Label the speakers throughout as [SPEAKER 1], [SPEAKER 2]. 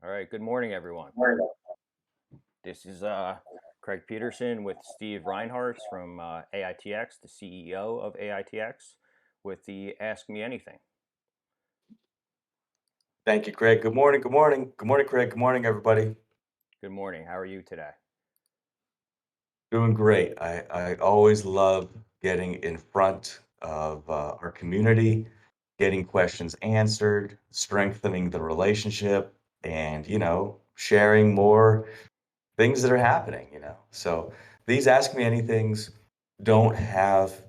[SPEAKER 1] All right, good morning, everyone. This is Craig Peterson with Steve Reinharz from AITX, the CEO of AITX, with the Ask Me Anything.
[SPEAKER 2] Thank you, Craig. Good morning. Good morning. Good morning, Craig. Good morning, everybody.
[SPEAKER 1] Good morning. How are you today?
[SPEAKER 2] Doing great. I always love getting in front of our community, getting questions answered, strengthening the relationship, and, sharing more things that are happening, So these Ask Me Anythings don't have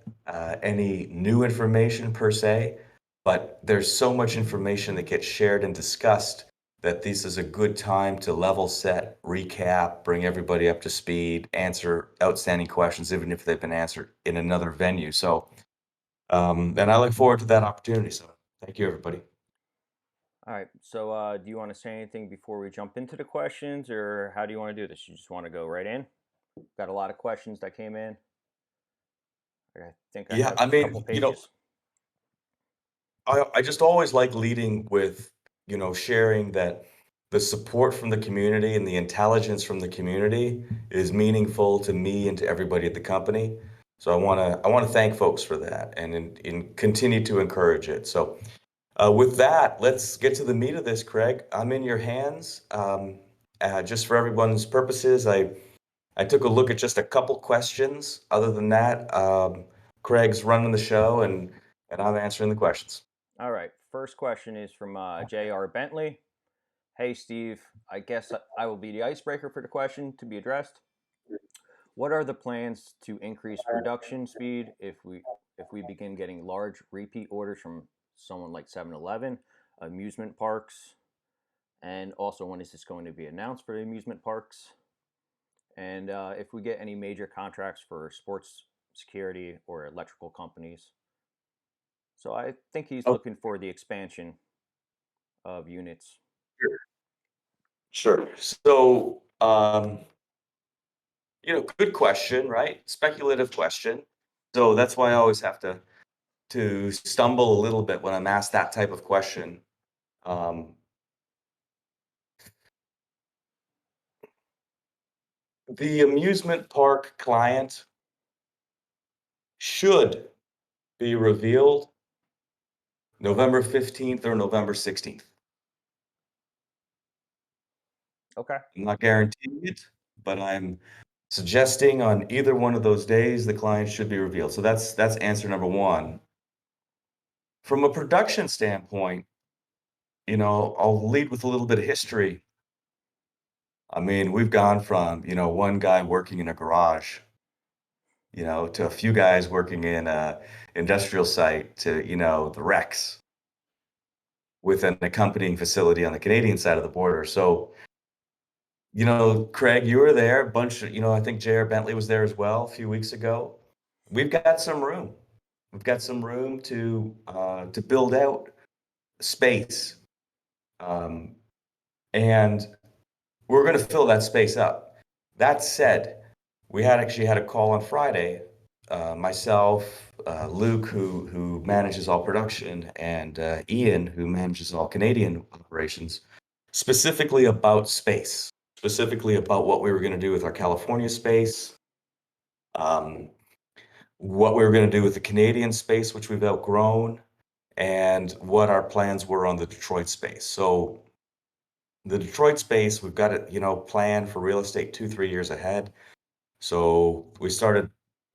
[SPEAKER 2] any new information per se, but there's so much information that gets shared and discussed that this is a good time to level set, recap, bring everybody up to speed, answer outstanding questions, even if they've been answered in another venue. And I look forward to that opportunity. So thank you, everybody.
[SPEAKER 1] All right, so do you want to say anything before we jump into the questions, or how do you want to do this? You just want to go right in? Got a lot of questions that came in. I think I
[SPEAKER 2] Yeah,
[SPEAKER 1] have
[SPEAKER 2] I
[SPEAKER 1] a couple
[SPEAKER 2] mean,
[SPEAKER 1] pages.
[SPEAKER 2] I just always like leading with, sharing that the support from the community and the intelligence from the community is meaningful to me and to everybody at the company. So I want to thank folks for that and continue to encourage it. So with that, let's get to the meat of this, Craig. I'm in your hands. Just for everyone's purposes, I took a look at just a couple questions. Other than that, Craig's running the show and I'm answering the questions.
[SPEAKER 1] All right, first question is from J.R. Bentley. Hey, Steve, I guess I will be the icebreaker for the question to be addressed. What are the plans to increase production speed if we begin getting large repeat orders from someone like 7-Eleven, amusement parks, and also when is this going to be announced for the amusement parks? And if we get any major contracts for sports security or electrical companies. So I think he's
[SPEAKER 2] Oh,
[SPEAKER 1] looking for the expansion of units.
[SPEAKER 2] sure. Sure. So, good question, right? Speculative question. So that's why I always have to stumble a little bit when I'm asked that type of question. Um, the amusement park client should be revealed November 15th or November 16th.
[SPEAKER 1] Okay.
[SPEAKER 2] I'm not guaranteeing it, but I'm suggesting on either one of those days the client should be revealed. So that's answer number one. From a production standpoint, I'll lead with a little bit of history. I mean, we've gone from, one guy working in a garage, to a few guys working in a industrial site to, the Rex with an accompanying facility on the Canadian side of the border. So, Craig, you were there, a bunch of, I think J.R. Bentley was there as well a few weeks ago. We've got some room. We've got some room to build out space. Um, and we're going to fill that space up. That said, we had actually had a call on Friday. Myself, Luke, who manages all production, and Ian, who manages all Canadian operations, specifically about space, specifically about what we were going to do with our California space, um, what we were going to do with the Canadian space, which we've outgrown, and what our plans were on the Detroit space. So the Detroit space, we've got it, planned for real estate 2, 3 years ahead. So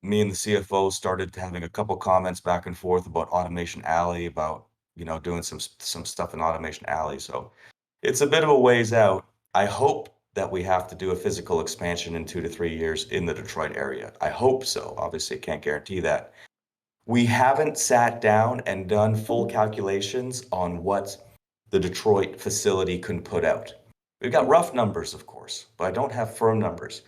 [SPEAKER 2] me and the CFO started having a couple comments back and forth about Automation Alley, about, doing some stuff in Automation Alley. So it's a bit of a ways out. I hope that we have to do a physical expansion in 2 to 3 years in the Detroit area. I hope so. Obviously, can't guarantee that. We haven't sat down and done full calculations on what the Detroit facility can put out. We've got rough numbers, of course, but I don't have firm numbers.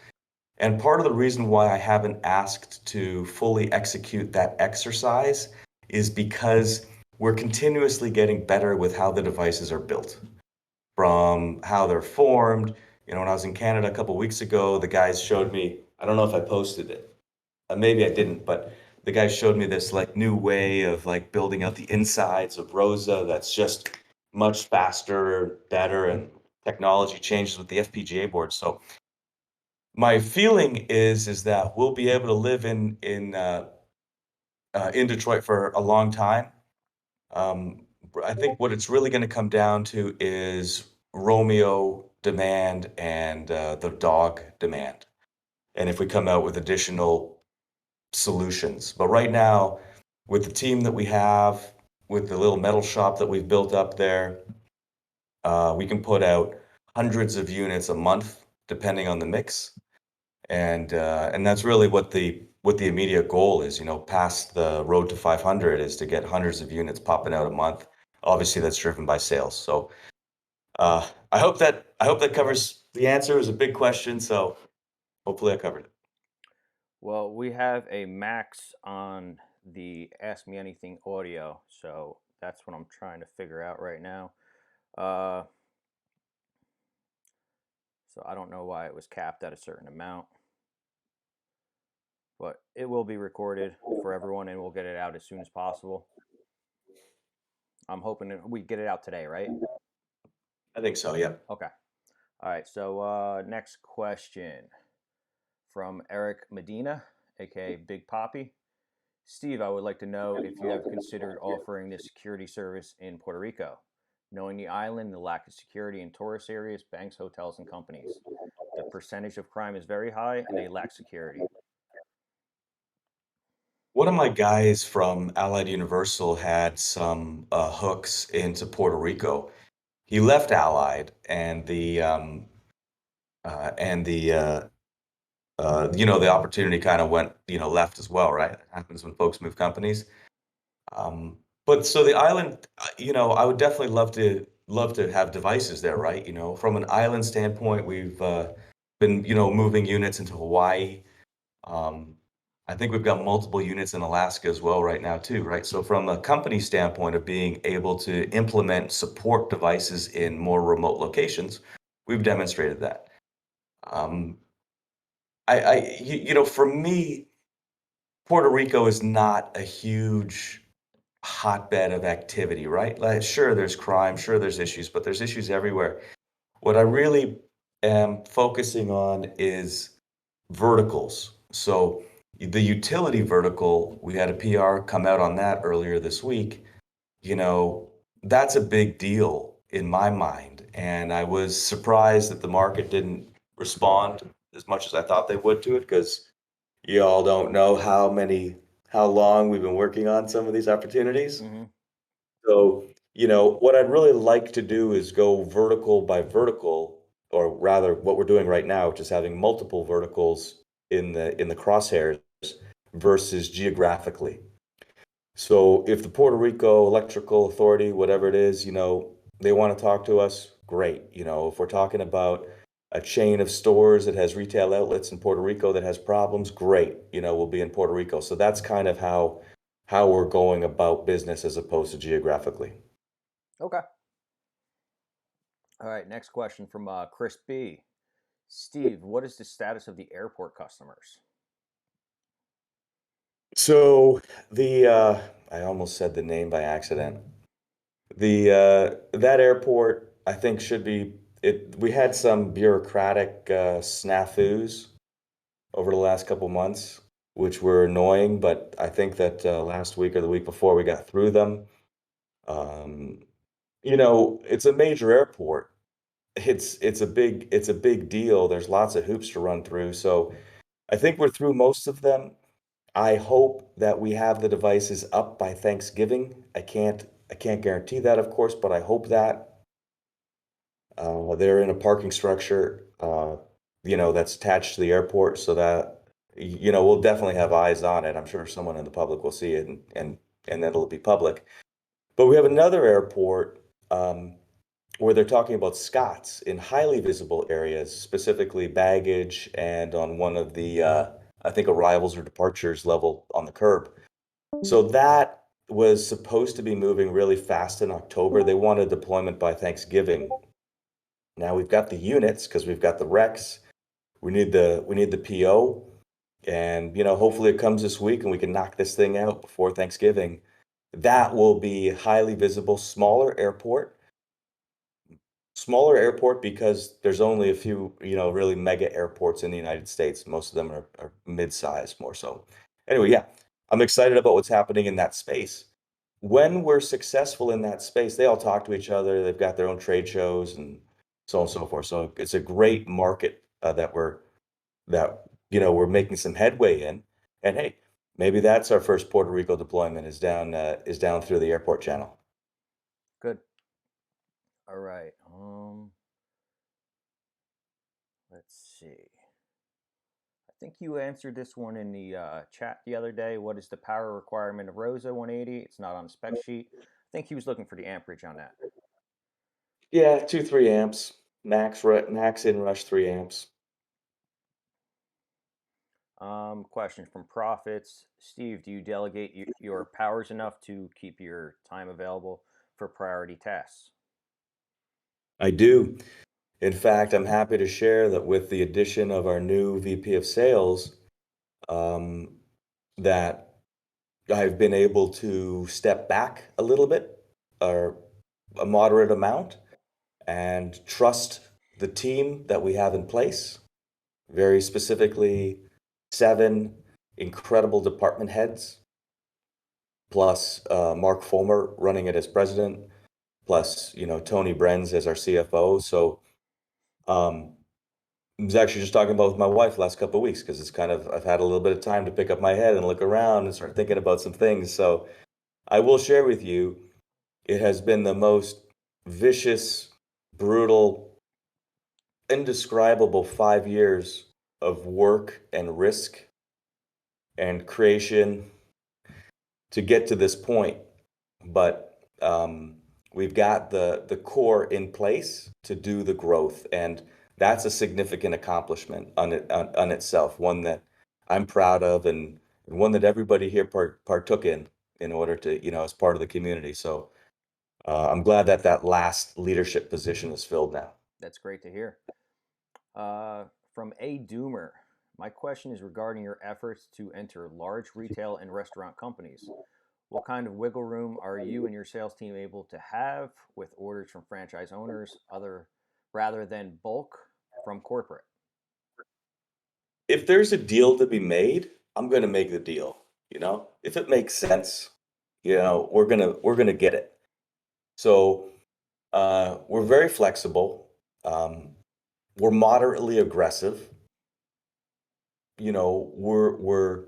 [SPEAKER 2] And part of the reason why I haven't asked to fully execute that exercise is because we're continuously getting better with how the devices are built, from how they're formed. When I was in Canada a couple weeks ago, the guys showed me, I don't know if I posted it. Maybe I didn't, but the guys showed me this like new way of like building out the insides of Rosa that's just much faster, better, and technology changes with the FPGA board. So my feeling is that we'll be able to live in Detroit for a long time. I think what it's really going to come down to is Romeo demand and the dog demand, and if we come out with additional solutions. But right now, with the team that we have, with the little metal shop that we've built up there, we can put out hundreds of units a month, depending on the mix, and that's really what the immediate goal is. You know, past the road to 500 is to get hundreds of units popping out a month. Obviously, that's driven by sales. So I hope that covers the answer. It was a big question, so hopefully I covered it.
[SPEAKER 1] Well, we have a max on the Ask Me Anything audio, so that's what I'm trying to figure out right now. Uh, so I don't know why it was capped at a certain amount, but it will be recorded for everyone, and we'll get it out as soon as possible. I'm hoping we get it out today, right?
[SPEAKER 2] I think so. Yeah.
[SPEAKER 1] Okay. All right. So next question from Eric Medina, aka Big Poppy. Steve, I would like to know if you have considered offering this security service in Puerto Rico. Knowing the island, the lack of security in tourist areas, banks, hotels, and companies. The percentage of crime is very high and they lack security.
[SPEAKER 2] One of my guys from Allied Universal had some hooks into Puerto Rico. He left Allied, and the opportunity kind of went left as well, right? It happens when folks move companies. But so the island, I would definitely love to have devices there, right? You know, from an island standpoint, we've been moving units into Hawaii. Um, I think we've got multiple units in Alaska as well right now too, right? So from a company standpoint of being able to implement support devices in more remote locations, we've demonstrated that. Um, for me, Puerto Rico is not a huge hotbed of activity, right? Like, sure, there's crime, sure, there's issues, but there's issues everywhere. What I really am focusing on is verticals. So the utility vertical, we had a PR come out on that earlier this week. You know, that's a big deal in my mind. And I was surprised that the market didn't respond as much as I thought they would to it, because you all don't know how long we've been working on some of these opportunities.
[SPEAKER 1] Mm-hmm.
[SPEAKER 2] So, what I'd really like to do is go vertical by vertical, or rather what we're doing right now, which is having multiple verticals in the crosshairs versus geographically. So if the Puerto Rico Electrical Authority, whatever it is, they want to talk to us, great. If we're talking about a chain of stores that has retail outlets in Puerto Rico that has problems, great. We'll be in Puerto Rico. So that's kind of how we're going about business as opposed to geographically.
[SPEAKER 1] Okay. All right. Next question from Chris B. Steve, what is the status of the airport customers?
[SPEAKER 2] So I almost said the name by accident. That airport, I think, should be it. We had some bureaucratic snafus over the last couple months, which were annoying, but I think that last week or the week before we got through them. Um, it's a major airport. It's a big deal. There's lots of hoops to run through. So I think we're through most of them. I hope that we have the devices up by Thanksgiving. I can't guarantee that, of course, but I hope that they're in a parking structure, that's attached to the airport, so that we'll definitely have eyes on it. I'm sure someone in the public will see it, and that'll be public. But we have another airport where they're talking about Scots in highly visible areas, specifically baggage and on one of the I think arrivals or departures level on the curb. So that was supposed to be moving really fast in October. They wanted deployment by Thanksgiving. Now we've got the units because we've got the Rex. We need the PO, and hopefully it comes this week and we can knock this thing out before Thanksgiving. That will be highly visible, smaller airport, Smaller airport because there's only a few, really mega airports in the United States. Most of them are mid-sized more so. Anyway, yeah, I'm excited about what's happening in that space. When we're successful in that space, they all talk to each other. They've got their own trade shows and so on and so forth. So it's a great market that we're making some headway in. And hey, maybe that's our first Puerto Rico deployment is down through the airport channel.
[SPEAKER 1] Good. All right. Let's see. I think you answered this one in the chat the other day. What is the power requirement of Rosa 180? It's not on the spec sheet. I think he was looking for the amperage on that.
[SPEAKER 2] Yeah, 3 amps, max in rush 3 amps.
[SPEAKER 1] Question from Profits. Steve, do you delegate your powers enough to keep your time available for priority tasks?
[SPEAKER 2] I do. In fact, I'm happy to share that with the addition of our new VP of Sales, um, that I've been able to step back a little bit, or a moderate amount, and trust the team that we have in place. Very specifically, 7 incredible department heads, plus Mark Fulmer running it as president, plus Tony Brenz as our CFO. So I was actually just talking about with my wife last couple of weeks because I've had a little bit of time to pick up my head and look around and start thinking about some things. So I will share with you, it has been the most vicious, brutal, indescribable 5 years of work and risk and creation to get to this point. But we've got the core in place to do the growth, and that's a significant accomplishment on itself, one that I'm proud of, and one that everybody here partook in order to, as part of the community. So I'm glad that that last leadership position is filled now.
[SPEAKER 1] That's great to hear. From A Doomer, my question is regarding your efforts to enter large retail and restaurant companies. What kind of wiggle room are you and your sales team able to have with orders from franchise owners, rather than bulk from corporate?
[SPEAKER 2] If there's a deal to be made, I'm going to make the deal. If it makes sense, we're gonna get it. So we're very flexible. We're moderately aggressive. We're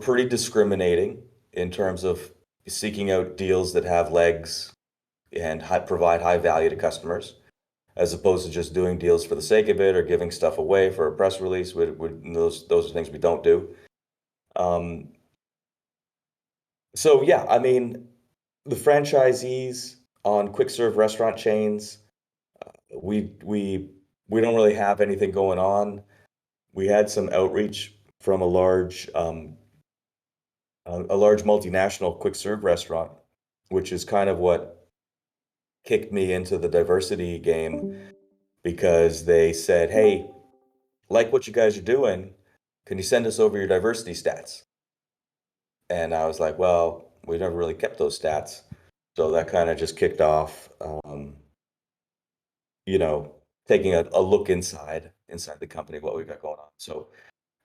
[SPEAKER 2] pretty discriminating in terms of seeking out deals that have legs and provide high value to customers, as opposed to just doing deals for the sake of it or giving stuff away for a press release. Those are things we don't do. Um, so yeah, I mean, the franchisees on quick serve restaurant chains, we don't really have anything going on. We had some outreach from a large multinational quick serve restaurant, which is kind of what kicked me into the diversity game, because they said, "Hey, like what you guys are doing, can you send us over your diversity stats?" And I was like, "Well, we never really kept those stats." So that kind of just kicked off, you know, taking a look inside the company, what we've got going on. So,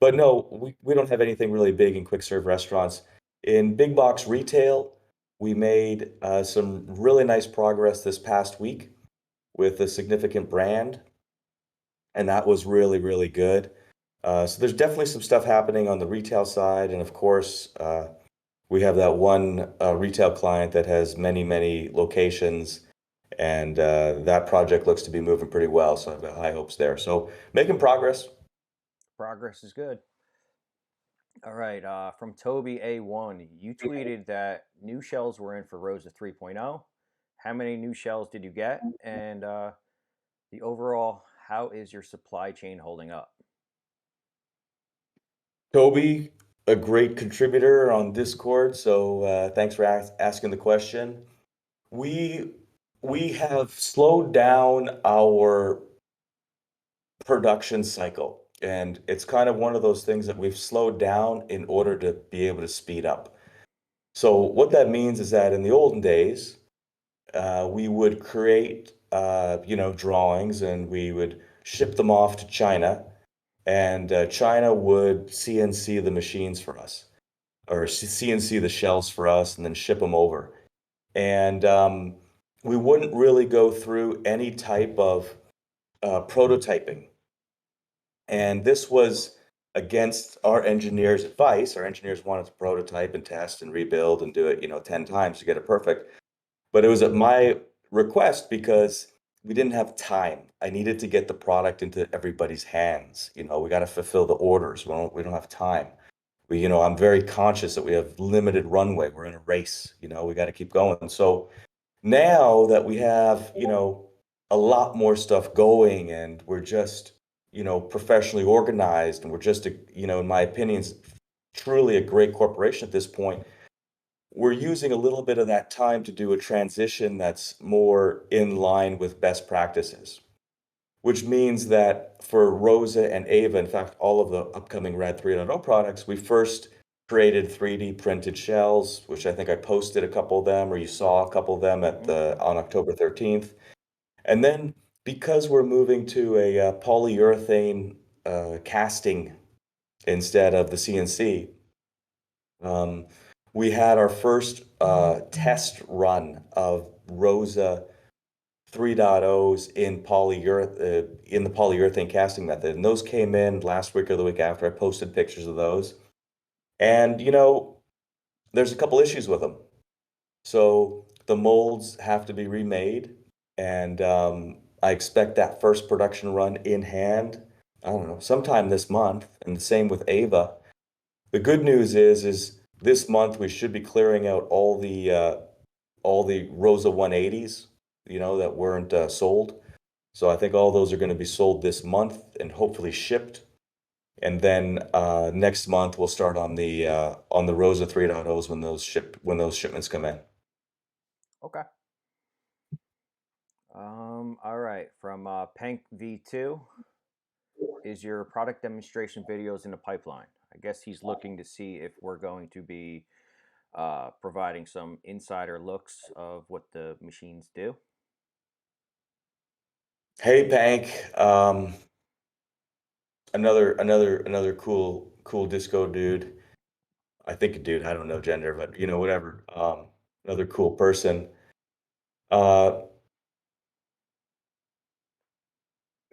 [SPEAKER 2] but no, we don't have anything really big in quick serve restaurants. In big box retail, we made some really nice progress this past week with a significant brand, and that was really, really good. So there's definitely some stuff happening on the retail side, and of course, we have that one retail client that has many, many locations, and that project looks to be moving pretty well. So I've got high hopes there. So making progress.
[SPEAKER 1] Progress is good. All right. From Toby A1, you tweeted that new shells were in for Rosa 3.0. How many new shells did you get? And the overall, how is your supply chain holding up?
[SPEAKER 2] Toby, a great contributor on Discord. So thanks for asking the question. We we have slowed down our production cycle, and it's kind of one of those things that we've slowed down in order to be able to speed up. So what that means is that in the olden days, we would create drawings, and we would ship them off to China, and China would CNC the machines for us, or CNC the shells for us, and then ship them over. And we wouldn't really go through any type of prototyping. And this was against our engineers' advice. Our engineers wanted to prototype and test and rebuild and do it, 10 times to get it perfect. But it was at my request because we didn't have time. I needed to get the product into everybody's hands. We got to fulfill the orders. We don't have time. I'm very conscious that we have limited runway. We're in a race. We got to keep going. So now that we have, a lot more stuff going, and we're just, professionally organized, and we're just, in my opinion, truly a great corporation at this point, we're using a little bit of that time to do a transition that's more in line with best practices, which means that for Rosa and Ava, in fact, all of the upcoming RAD 3.0 products, we first created 3D printed shells, which I think I posted a couple of them, or you saw a couple of them on October 13th. And then because we're moving to a polyurethane casting instead of the CNC, we had our first test run of Rosa 3.0s in the polyurethane casting method, and those came in last week or the week after. I posted pictures of those, and there's a couple issues with them. So the molds have to be remade, and I expect that first production run in hand, I don't know, sometime this month, and the same with Ava. The good news is this month we should be clearing out all the Rosa 180s, that weren't sold. So I think all those are going to be sold this month and hopefully shipped. And then next month we'll start on the Rosa 3.0s when those shipments come in.
[SPEAKER 1] Okay. All right. From Pank V2, is your product demonstration videos in the pipeline? I guess he's looking to see if we're going to be providing some insider looks of what the machines do.
[SPEAKER 2] Hey, Pank. Another cool disco dude. I think a dude. I don't know gender, but whatever. Another cool person.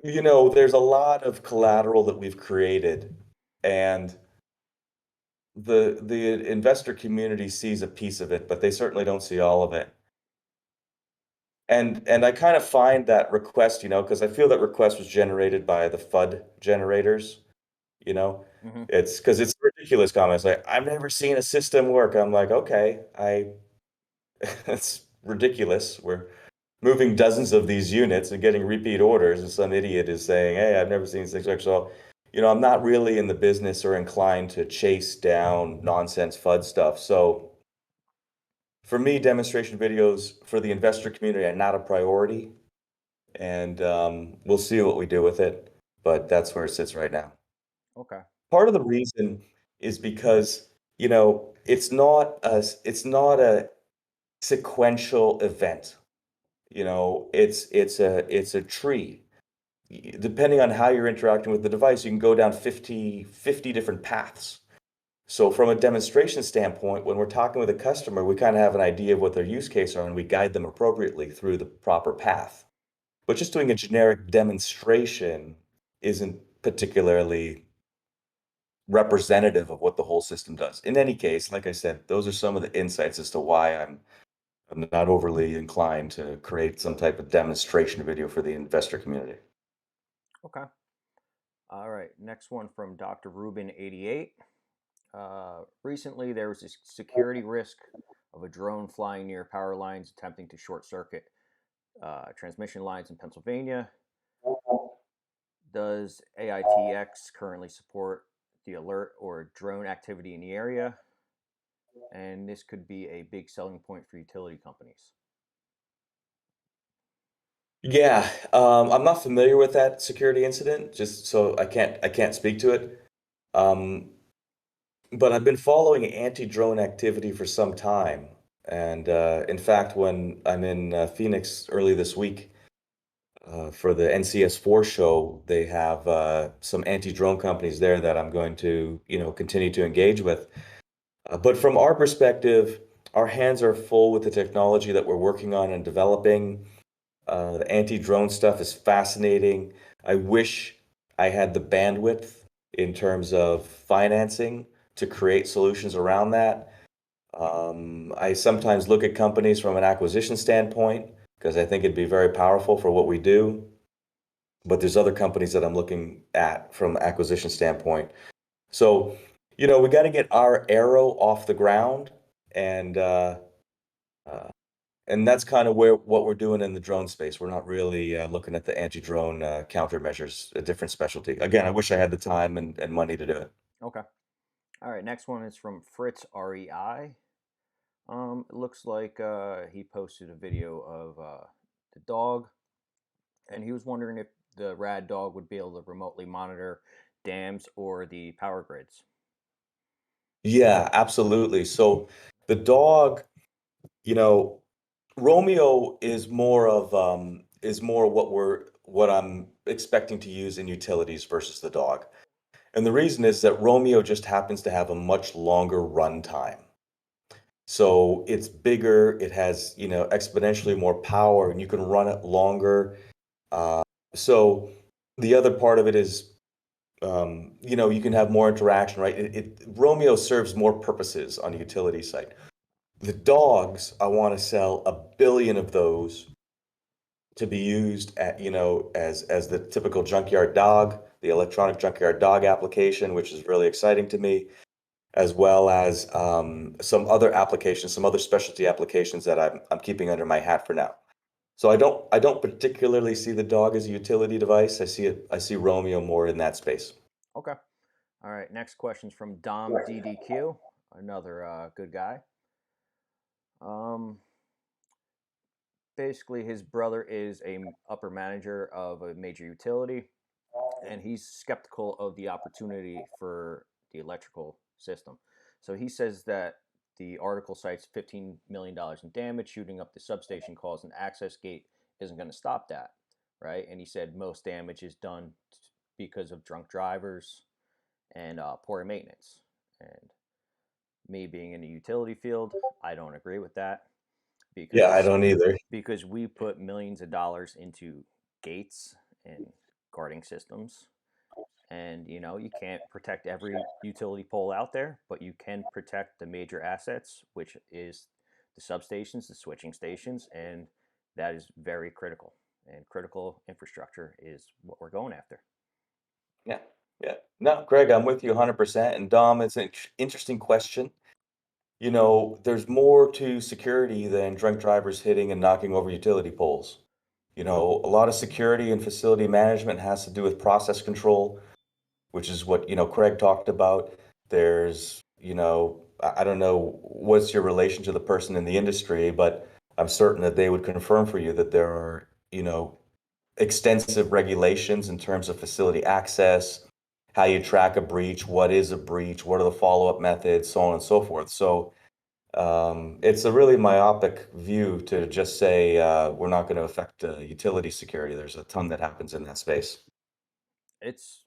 [SPEAKER 2] There's a lot of collateral that we've created, and the investor community sees a piece of it, but they certainly don't see all of it. And I kind of find that request, because I feel that request was generated by the FUD generators.
[SPEAKER 1] Mm-hmm.
[SPEAKER 2] It's because it's ridiculous comments like, I've never seen a system work. I'm like, okay, that's ridiculous. We're moving dozens of these units and getting repeat orders, and some idiot is saying, hey, I've never seen things work. So, I'm not really in the business or inclined to chase down nonsense FUD stuff. So for me, demonstration videos for the investor community are not a priority, and we'll see what we do with it, but that's where it sits right now.
[SPEAKER 1] Okay.
[SPEAKER 2] Part of the reason is because, it's not a sequential event. It's a tree. Depending on how you're interacting with the device, you can go down 50 different paths. So from a demonstration standpoint, when we're talking with a customer, we kind of have an idea of what their use case are, and we guide them appropriately through the proper path. But just doing a generic demonstration isn't particularly representative of what the whole system does. In any case, like I said, those are some of the insights as to why I'm not overly inclined to create some type of demonstration video for the investor community.
[SPEAKER 1] Okay. All right. Next one from Dr. Rubin 88. Recently, there was a security risk of a drone flying near power lines attempting to short circuit transmission lines in Pennsylvania. Does AITX currently support the alert or drone activity in the area? And this could be a big selling point for utility companies.
[SPEAKER 2] Yeah, I'm not familiar with that security incident, just so I can't speak to it. But I've been following anti-drone activity for some time, and in fact, when I'm in Phoenix early this week, for the NCS4 show, they have some anti-drone companies there that I'm going to, continue to engage with. But from our perspective, our hands are full with the technology that we're working on and developing. The anti-drone stuff is fascinating. I wish I had the bandwidth in terms of financing to create solutions around that. I sometimes look at companies from an acquisition standpoint because I think it'd be very powerful for what we do. But there's other companies that I'm looking at from an acquisition standpoint. So, we got to get our arrow off the ground, and uh, and that's kind of what we're doing in the drone space. We're not really looking at the anti-drone countermeasures, a different specialty. Again, I wish I had the time and money to do it.
[SPEAKER 1] Okay. All right. Next one is from Fritz REI. It looks like he posted a video of the dog, and he was wondering if the Rad dog would be able to remotely monitor dams or the power grids.
[SPEAKER 2] Yeah, absolutely. So the dog, you know, Romeo is more what I'm expecting to use in utilities versus the dog. And the reason is that Romeo just happens to have a much longer run time. So it's bigger, it has, exponentially more power, and you can run it longer. Uh, so the other part of it is, you can have more interaction, right? Romeo serves more purposes on a utility site. The dogs, I want to sell 1 billion of those to be used as the typical junkyard dog, the electronic junkyard dog application, which is really exciting to me, as well as some other applications, some other specialty applications that I'm keeping under my hat for now. So I don't particularly see the dog as a utility device. I see Romeo more in that space.
[SPEAKER 1] Okay. All right. Next question is from Dom DDQ, another good guy. Um, Basically, his brother is a upper manager of a major utility, and he's skeptical of the opportunity for the electrical system. So he says that the article cites $15 million in damage, shooting up the substation calls an access gate isn't going to stop that, right? And he said most damage is done because of drunk drivers and poor maintenance. And me being in the utility field, I don't agree with that
[SPEAKER 2] Yeah, I
[SPEAKER 1] because
[SPEAKER 2] don't either.
[SPEAKER 1] we put millions of dollars into gates and guarding systems, and you can't protect every utility pole out there, but you can protect the major assets, which is the substations, the switching stations, and that is very critical, and critical infrastructure is what we're going after.
[SPEAKER 2] Yeah, yeah. No, Greg, I'm with you 100%. And Dom, it's an interesting question. There's more to security than drunk drivers hitting and knocking over utility poles. A lot of security and facility management has to do with process control, which is what, Craig talked about. There's, I don't know what's your relation to the person in the industry, but I'm certain that they would confirm for you that there are, extensive regulations in terms of facility access, how you track a breach, what is a breach, what are the follow-up methods, so on and so forth. So it's a really myopic view to just say we're not going to affect utility security. There's a ton that happens in that space.
[SPEAKER 1] It's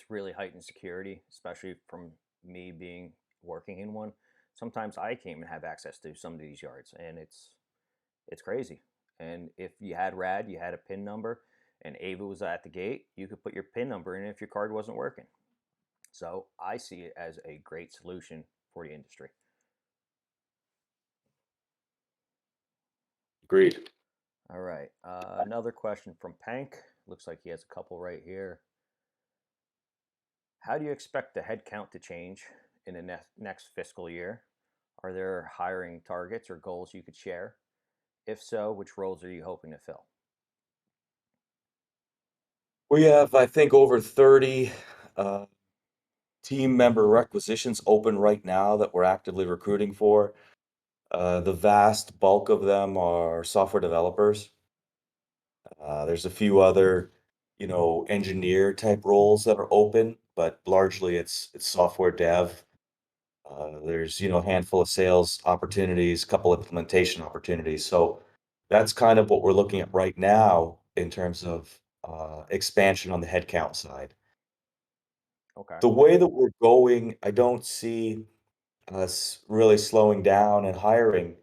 [SPEAKER 1] really heightened security, especially from me being working in one. Sometimes I can't even have access to some of these yards, and it's crazy. And if you had RAD, you had a PIN number, and Ava was at the gate, you could put your PIN number in if your card wasn't working. So I see it as a great solution for the industry.
[SPEAKER 2] Agreed.
[SPEAKER 1] All right. Another question from Pank. Looks like he has a couple right here. How do you expect the headcount to change in the next fiscal year? Are there hiring targets or goals you could share? If so, which roles are you hoping to fill?
[SPEAKER 2] We have, I think, over 30 uh, team member requisitions open right now that we're actively recruiting for. The vast bulk of them are software developers. There's a few other, engineer type roles that are open, but largely it's software dev. There's, a handful of sales opportunities, a couple implementation opportunities. So that's kind of what we're looking at right now. in terms of expansion on the headcount side.
[SPEAKER 1] Okay.
[SPEAKER 2] The way that we're going, I don't see us really slowing down and hiring.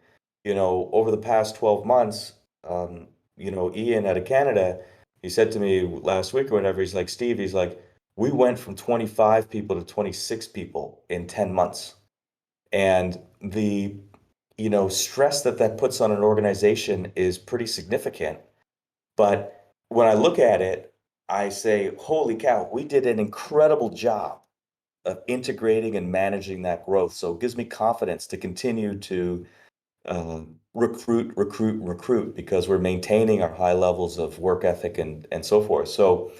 [SPEAKER 2] Over the past 12 months, Ian out of Canada, he said to me last week or whenever, he's like, Steve, he's like, we went from 25 people to 26 people in 10 months. And the, stress that that puts on an organization is pretty significant. But when I look at it, I say, holy cow, we did an incredible job of integrating and managing that growth. So it gives me confidence to continue to recruit because we're maintaining our high levels of work ethic and so forth. So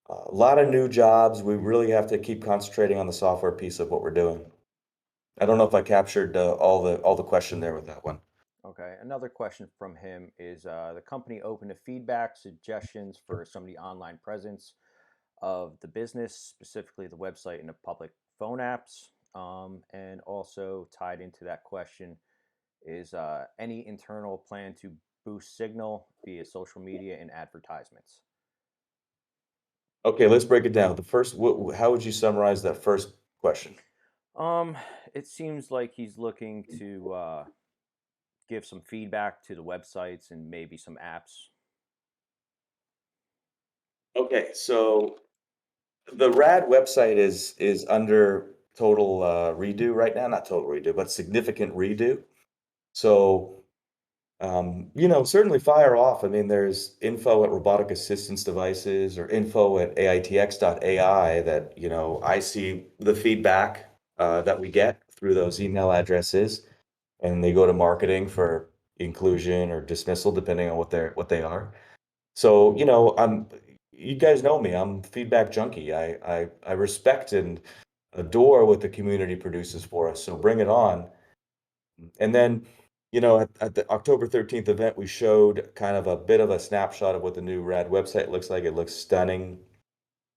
[SPEAKER 2] a lot of new jobs. We really have to keep concentrating on the software piece of what we're doing. I don't know if I captured all the question there with that one.
[SPEAKER 1] Okay. Another question from him is the company open to feedback, suggestions for some of the online presence of the business, specifically the website and the public phone apps? And also tied into that question is any internal plan to boost signal via social media and advertisements?
[SPEAKER 2] Okay, let's break it down. The first, how would you summarize that first question?
[SPEAKER 1] Um, it seems like he's looking to give some feedback to the websites and maybe some apps.
[SPEAKER 2] Okay, so the RAD website is under total redo right now, not total redo, but significant redo. So certainly fire off. I mean, there's info at robotic assistance devices or info at AITX.ai that, I see the feedback that we get through those email addresses, and they go to marketing for inclusion or dismissal, depending on what they are. So, you guys know me, I'm feedback junkie. I respect and adore what the community produces for us. So bring it on. And then, at the October 13th event, we showed kind of a bit of a snapshot of what the new RAD website looks like. It looks stunning.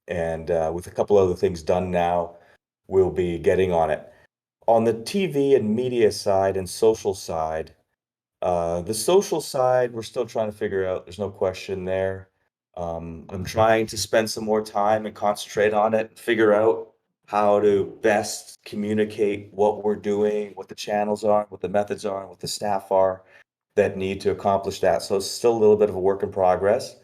[SPEAKER 2] And with a couple other things done now, we'll be getting on it. On the TV and media side and social side, the social side, we're still trying to figure out. There's no question there. I'm trying to spend some more time and concentrate on it, figure out how to best communicate what we're doing, what the channels are, what the methods are, what the staff are that need to accomplish that. So it's still a little bit of a work in progress,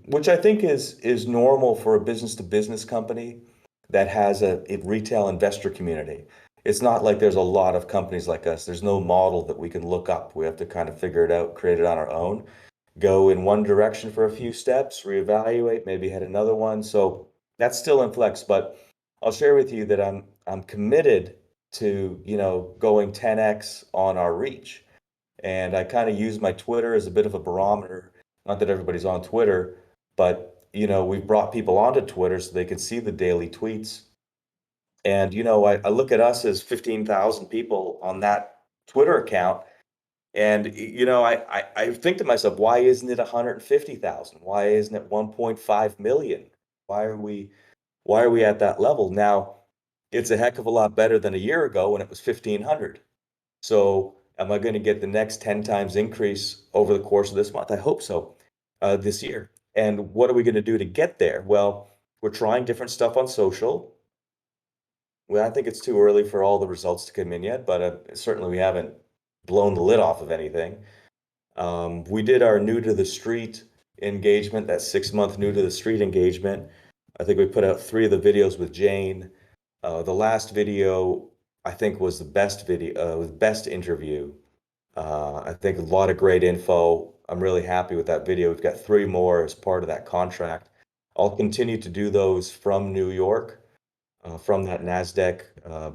[SPEAKER 2] which I think is normal for a business to business company that has a retail investor community. It's not like there's a lot of companies like us. There's no model that we can look up. We have to kind of figure it out, create it on our own, go in one direction for a few steps, reevaluate, maybe head another one. So that's still in flex, but I'll share with you that I'm committed to, going 10x on our reach. And I kind of use my Twitter as a bit of a barometer. Not that everybody's on Twitter, but we've brought people onto Twitter so they can see the daily tweets. And I look at us as 15,000 people on that Twitter account, and I think to myself, why isn't it 150,000? Why isn't it 1.5 million? Why are we why are we at that level? Now, it's a heck of a lot better than a year ago when it was 1,500. So, am I going to get the next 10 times increase over the course of this month? I hope so, this year. And what are we going to do to get there? Well, we're trying different stuff on social. Well, I think it's too early for all the results to come in yet, but certainly we haven't blown the lid off of anything. We did our new to the street engagement, that 6 month new to the street engagement. I think we put out 3 of the videos with Jane. The last video, I think, was the best video, was best interview. I think a lot of great info. I'm really happy with that video. We've got 3 more as part of that contract. I'll continue to do those from New York, from that NASDAQ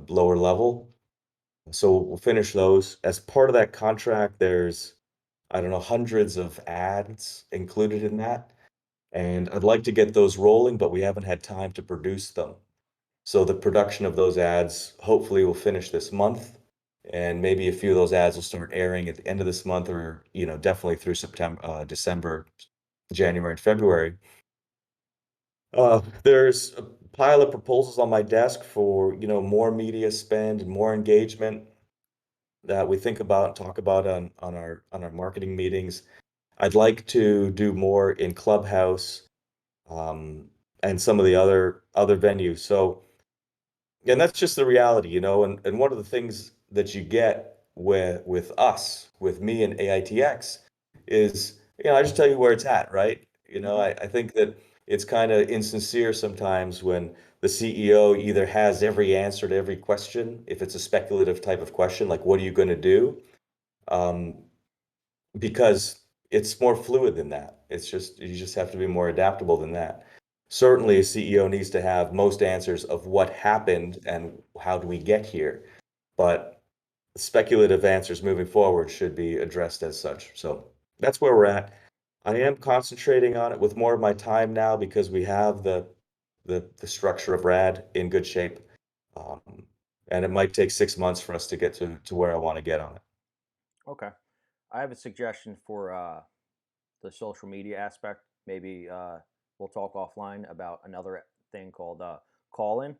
[SPEAKER 2] lower level. So we'll finish those. As part of that contract, there's, I don't know, hundreds of ads included in that. And I'd like to get those rolling, but we haven't had time to produce them. So the production of those ads hopefully will finish this month. And maybe a few of those ads will start airing at the end of this month, or, definitely through September, December, January, and February. There's a pile of proposals on my desk for, more media spend and more engagement that we think about and talk about on our marketing meetings. I'd like to do more in Clubhouse, um, and some of the other venues. So, and that's just the reality, you know. And one of the things that you get with us, with me and AITX, is, you know, I just tell you where it's at, right? You know,
[SPEAKER 1] Hmm.
[SPEAKER 2] I think that it's kind of insincere sometimes when the CEO either has every answer to every question, if it's a speculative type of question, like what are you going to do? Um, because it's more fluid than that. It's just, you just have to be more adaptable than that. Certainly, a CEO needs to have most answers of what happened and how do we get here. But speculative answers moving forward should be addressed as such. So that's where we're at. I am concentrating on it with more of my time now because we have the structure of RAD in good shape. Um, and it might take 6 months for us to get to where I want to get on it.
[SPEAKER 1] Okay. I have a suggestion for the social media aspect. Maybe we'll talk offline about another thing called CallIn.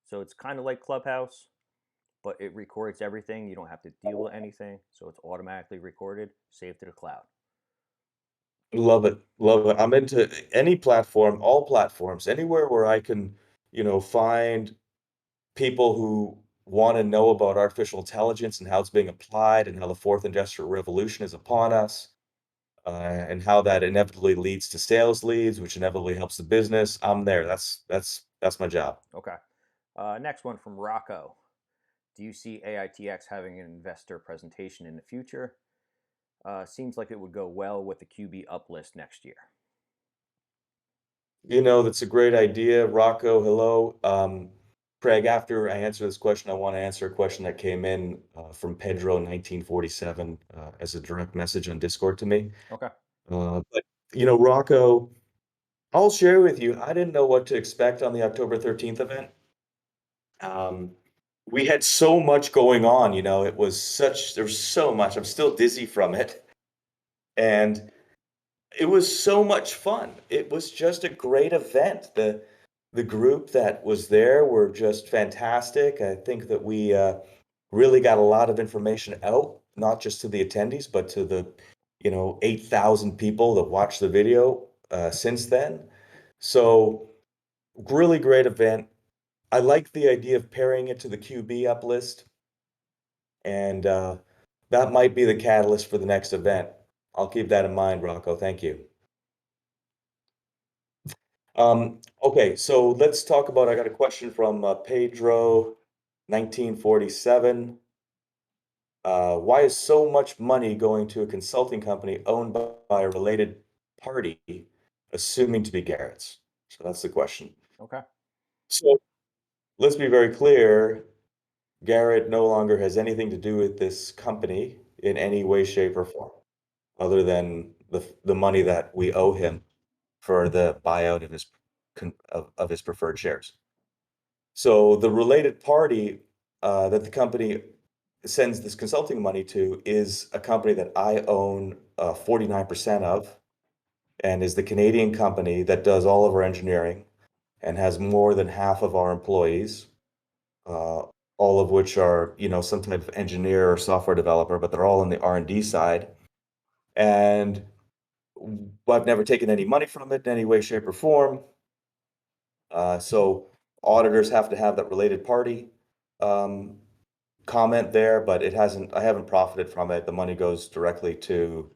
[SPEAKER 1] So it's kind of like Clubhouse, but it records everything. You don't have to deal with anything. So it's automatically recorded, saved to the cloud.
[SPEAKER 2] Love it. Love it. I'm into any platform, all platforms, anywhere where I can, you know, find people who want to know about artificial intelligence and how it's being applied and how the fourth industrial revolution is upon us, and how that inevitably leads to sales leads, which inevitably helps the business. I'm there. That's my job.
[SPEAKER 1] Okay. Next one from Rocco. Do you see AITX having an investor presentation in the future? Seems like it would go well with the QB uplist next year.
[SPEAKER 2] You know, that's a great idea. Rocco, hello. Craig, after I answer this question, I want to answer a question that came in from Pedro 1947 as a direct message on Discord to me.
[SPEAKER 1] Okay.
[SPEAKER 2] But you know, Rocco, I'll share with you, I didn't know what to expect on the October 13th event. Um, we had so much going on, you know, there was so much. I'm still dizzy from it. And it was so much fun. It was just a great event. The group that was there were just fantastic. I think that we really got a lot of information out, not just to the attendees, but to the, you know, 8,000 people that watched the video since then. So really great event. I like the idea of pairing it to the QB uplist, and that might be the catalyst for the next event. I'll keep that in mind, Rocco. Thank you. Okay, so let's talk about, I got a question from Pedro 1947. Why is so much money going to a consulting company owned by a related party, assuming to be Garrett's? So that's the question.
[SPEAKER 1] Okay.
[SPEAKER 2] So let's be very clear. Garrett no longer has anything to do with this company in any way, shape, or form, other than the money that we owe him for the buyout of of his preferred shares. So the related party that the company sends this consulting money to is a company that I own 49% of, and is the Canadian company that does all of our engineering and has more than half of our employees, uh, all of which are, you know, some type of engineer or software developer, but they're all on the R&D side. And I've never taken any money from it in any way, shape, or form. So auditors have to have that related party um, comment there, but I haven't profited from it. The money goes directly to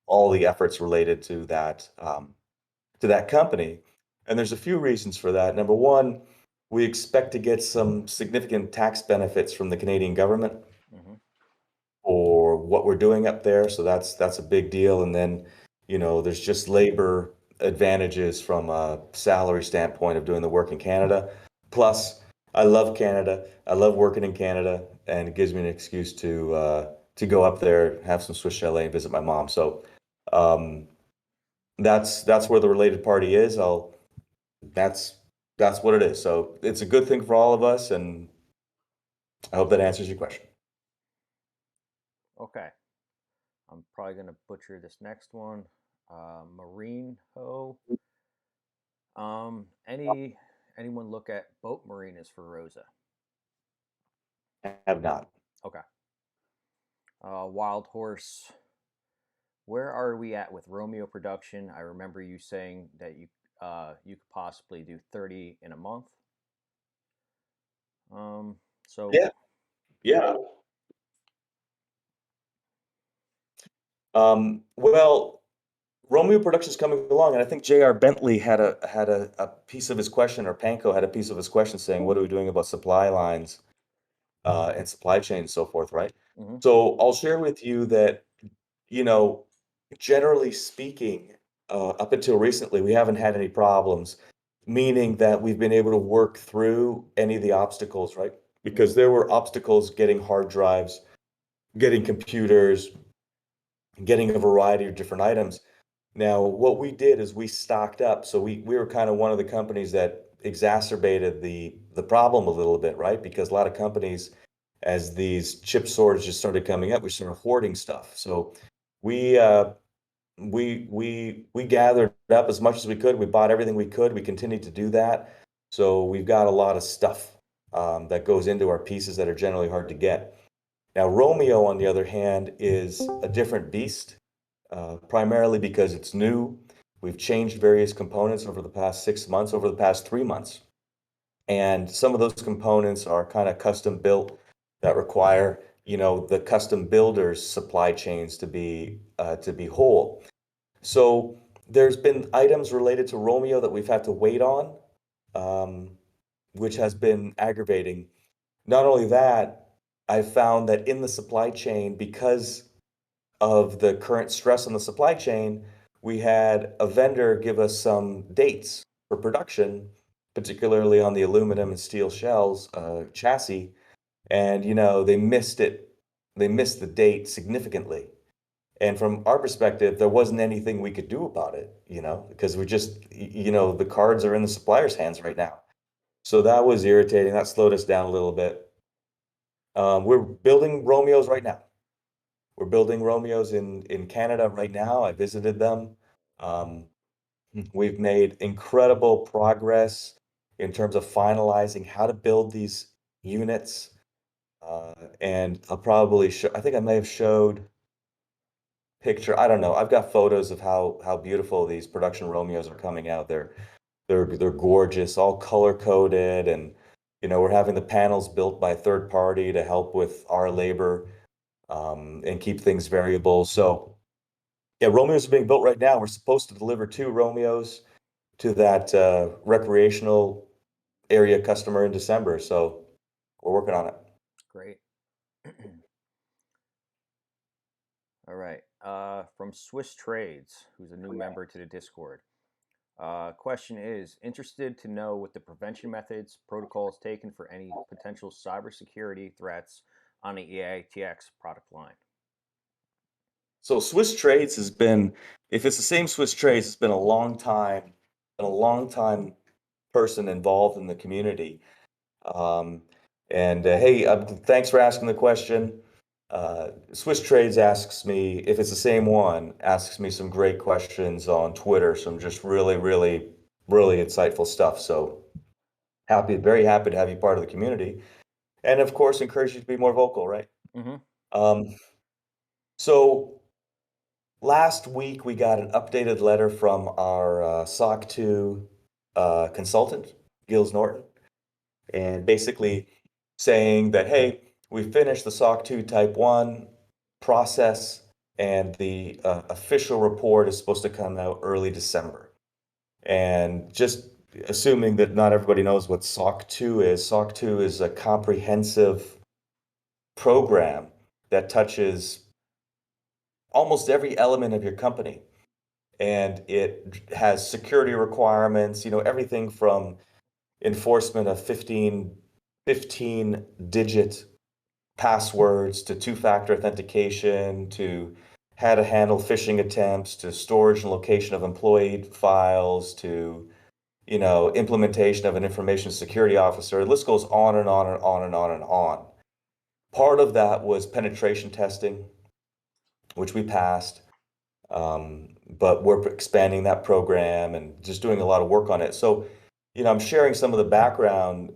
[SPEAKER 2] all the efforts related to that company. And there's a few reasons for that. Number one, we expect to get some significant tax benefits from the Canadian government
[SPEAKER 1] Hmm.
[SPEAKER 2] for what we're doing up there. So that's a big deal. And then, you know, there's just labor advantages from a salary standpoint of doing the work in Canada. Plus, I love Canada. I love working in Canada, and it gives me an excuse to go up there, have some Swiss chalet, and visit my mom. So um, that's where the related party is. That's that's what it is. So it's a good thing for all of us, and I hope that answers your question.
[SPEAKER 1] Okay. I'm probably going to butcher this next one. Marine Ho. Anyone look at boat marinas for Rosa?
[SPEAKER 2] I have not.
[SPEAKER 1] Okay. Wild Horse where are we at with Romeo Production? I remember you saying that you could possibly do 30 in a month. So
[SPEAKER 2] Yeah, yeah. Well, Romeo Production's coming along, and I think J.R. Bentley had a piece of his question, or Panko had a piece of his question saying, "What are we doing about supply lines and supply chain and so forth?" Right.
[SPEAKER 1] mhm,
[SPEAKER 2] So I'll share with you that, you know, generally speaking, up until recently, we haven't had any problems, meaning that we've been able to work through any of the obstacles, right? Because
[SPEAKER 1] mhm,
[SPEAKER 2] there were obstacles getting hard drives, getting computers, getting a variety of different items. Now, what we did is we stocked up. So we were kind of one of the companies that exacerbated the problem a little bit, right? Because a lot of companies, as these chip shortages started coming up, we started hoarding stuff. So we we gathered up as much as we could. We bought everything we could. We continued to do that. So we've got a lot of stuff that goes into our pieces that are generally hard to get. Now, Romeo, on the other hand, is a different beast, primarily because it's new. We've changed various components over the past 6 months, over the past 3 months. And some of those components are kind of custom built that require, the custom builders' supply chains to be whole. So there's been items related to Romeo that we've had to wait on, um, which has been aggravating. Not only that, I found that in the supply chain, because of the current stress on the supply chain, we had a vendor give us some dates for production, particularly on the aluminum and steel shells chassis, and they missed it. They missed the date significantly. And from our perspective, there wasn't anything we could do about it, because we just, the cards are in the supplier's hands right now. So that was irritating. That slowed us down a little bit. We're building Romeos right now. We're building Romeos in Canada right now. I visited them. Um, we've made incredible progress in terms of finalizing how to build these units. And I'll probably show, I think I may have showed picture. I don't know. I've got photos of how beautiful these production Romeos are coming out. They're gorgeous, all color coded, and we're having the panels built by a third party to help with our labor and keep things variable. So yeah, Romeos are being built right now. We're supposed to deliver 2 Romeos to that recreational area customer in December. So we're working on it.
[SPEAKER 1] great. All right. From Swiss Trades, who's a new member to the Discord. Question is interested to know what the prevention methods, protocols taken for any potential cybersecurity threats on the AITX product line.
[SPEAKER 2] So Swiss Trades has been, if it's the same Swiss Trades, it's been a long time person involved in the community. Um, and hey, thanks for asking the question. Swiss Trades asks me, if it's the same one, asks me some great questions on Twitter, some just really, really, really insightful stuff. So very happy to have you part of the community. And of course, encourage you to be more vocal, right?
[SPEAKER 1] Mm-hmm.
[SPEAKER 2] Um, so last week we got an updated letter from our SOC 2 consultant, Gilles Norton, and basically saying that, hey, we finished the SOC 2 Type 1 process, and the official report is supposed to come out early December. And just assuming that not everybody knows what SOC 2 is, SOC 2 is a comprehensive program that touches almost every element of your company. And it has security requirements, everything from enforcement of 15 digit passwords to two-factor authentication to how to handle phishing attempts to storage and location of employee files to implementation of an information security officer. The list goes on and on and on and on and on. Part of that was penetration testing, which we passed. But we're expanding that program and just doing a lot of work on it. So, I'm sharing some of the background,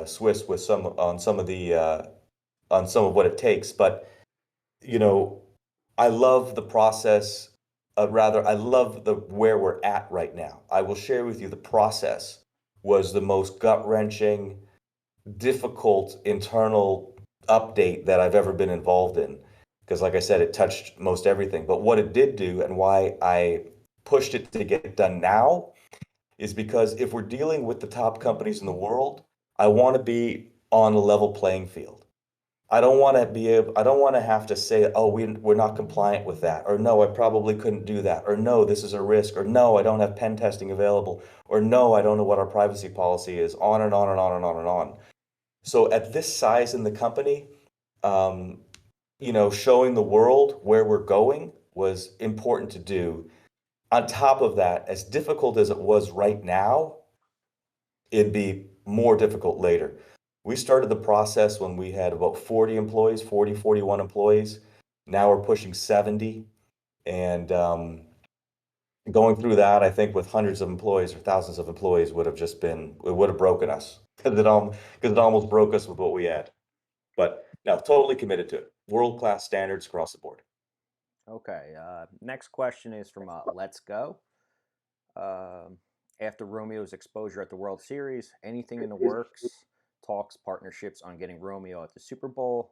[SPEAKER 2] Swiss, with on some of what it takes. But, I love the process rather, I love where we're at right now. I will share with you the process was the most gut-wrenching, difficult internal update that I've ever been involved in. Because like I said, it touched most everything. But what it did do and why I pushed it to get done now is because if we're dealing with the top companies in the world, I want to be on a level playing field. I don't want to have to say, oh, we're not compliant with that, or no, I probably couldn't do that, or no, this is a risk, or no, I don't have pen testing available, or no, I don't know what our privacy policy is, on and on and on and on and on. So at this size in the company, um, showing the world where we're going was important to do. On top of that, as difficult as it was right now, it'd be more difficult later. We started the process when we had about 40 employees, 40, 41 employees. Now we're pushing 70. And going through that, I think with hundreds of employees or thousands of employees it would have broken us because it almost broke us with what we had. But no, totally committed to it. World-class standards across the board.
[SPEAKER 1] Okay. Next question is from Let's Go. After Romeo's exposure at the World Series, anything in the works? Talks, partnerships on getting Romeo at the Super Bowl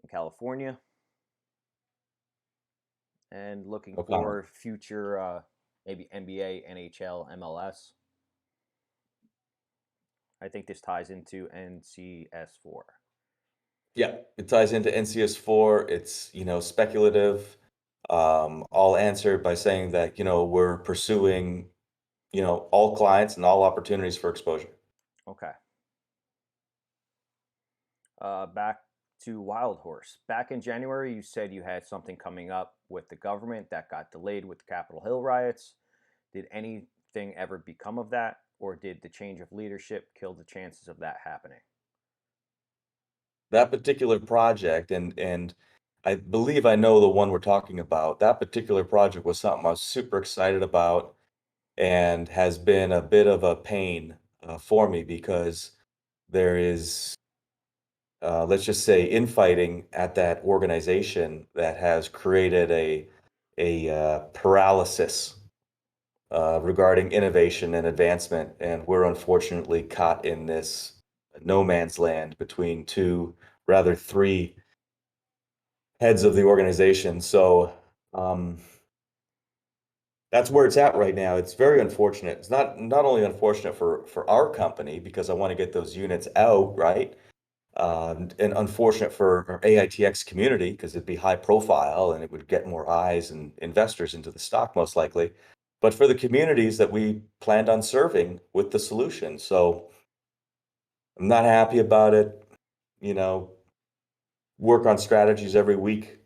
[SPEAKER 1] in California, and looking
[SPEAKER 2] O'Connell.
[SPEAKER 1] for future maybe NBA, NHL, MLS. I think this ties into NCS4.
[SPEAKER 2] Yeah, it ties into NCS4. It's, speculative. I'll answer by saying that, we're pursuing, all clients and all opportunities for exposure.
[SPEAKER 1] Okay. Back to Wild Horse. Back in January, you said you had something coming up with the government that got delayed with the Capitol Hill riots. Did anything ever become of that, or did the change of leadership kill the chances of that happening?
[SPEAKER 2] That particular project, and I believe I know the one we're talking about, that particular project was something I was super excited about and has been a bit of a pain for me because there is, let's just say, infighting at that organization that has created a paralysis regarding innovation and advancement, and we're unfortunately caught in this no man's land between three heads of the organization. So that's where it's at right now. It's very unfortunate. It's not only unfortunate for our company because I want to get those units out, right? And unfortunate for our AITX community because it'd be high profile and it would get more eyes and investors into the stock most likely. But for the communities that we planned on serving with the solution. So I'm not happy about it. You know, work on strategies every week.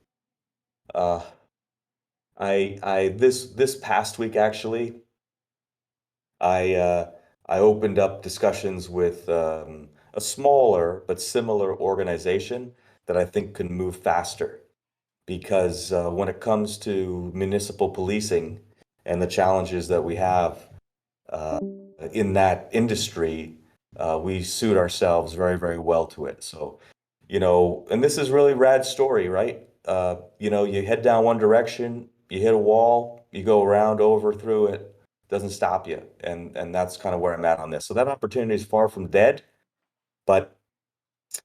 [SPEAKER 2] Uh, this past week actually, I uh, I opened up discussions with a smaller but similar organization that I think can move faster because when it comes to municipal policing and the challenges that we have uh, in that industry, we suit ourselves very, very well to it. So, and this is really Rad's story, right? You head down one direction, you hit a wall, you go around, over, through it, doesn't stop you. And that's kind of where I'm at on this. So that opportunity is far from dead, but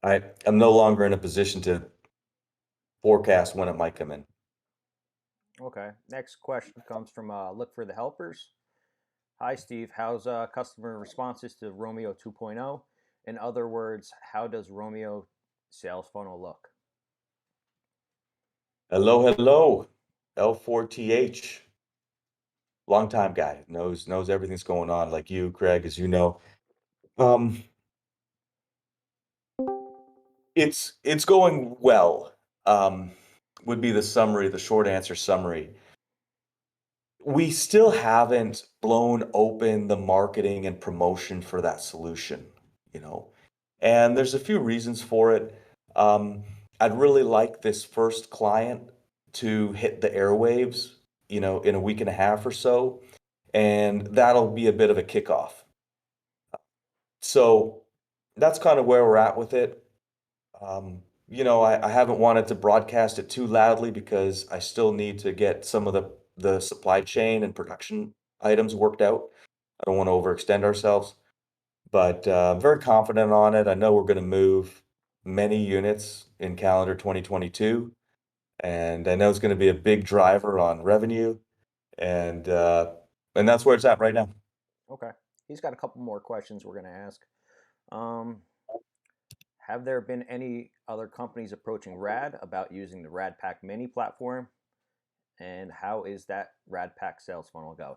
[SPEAKER 2] I am no longer in a position to forecast when it might come in.
[SPEAKER 1] Okay. Next question comes from Look for the Helpers. Hi, Steve. How's customer responses to Romeo 2.0? In other words, how does Romeo sales funnel look?
[SPEAKER 2] Hello, hello, L4TH. Longtime guy, knows everything's going on, like you, Craig, as you know. Um, it's going well. Would be the short answer summary. We still haven't blown open the marketing and promotion for that solution, you know, and there's a few reasons for it. Um, I'd really like this first client to hit the airwaves, in a week and a half or so, and that'll be a bit of a kickoff. So that's kind of where we're at with it. I haven't wanted to broadcast it too loudly because I still need to get some of the the supply chain and production items worked out. I don't want to overextend ourselves, but I'm very confident on it. I know we're going to move many units in calendar 2022, and I know it's going to be a big driver on revenue, and that's where it's at right now.
[SPEAKER 1] Okay. He's got a couple more questions we're going to ask. Um, have there been any other companies approaching RAD about using the RadPack Mini platform? And how is that RadPack sales funnel going?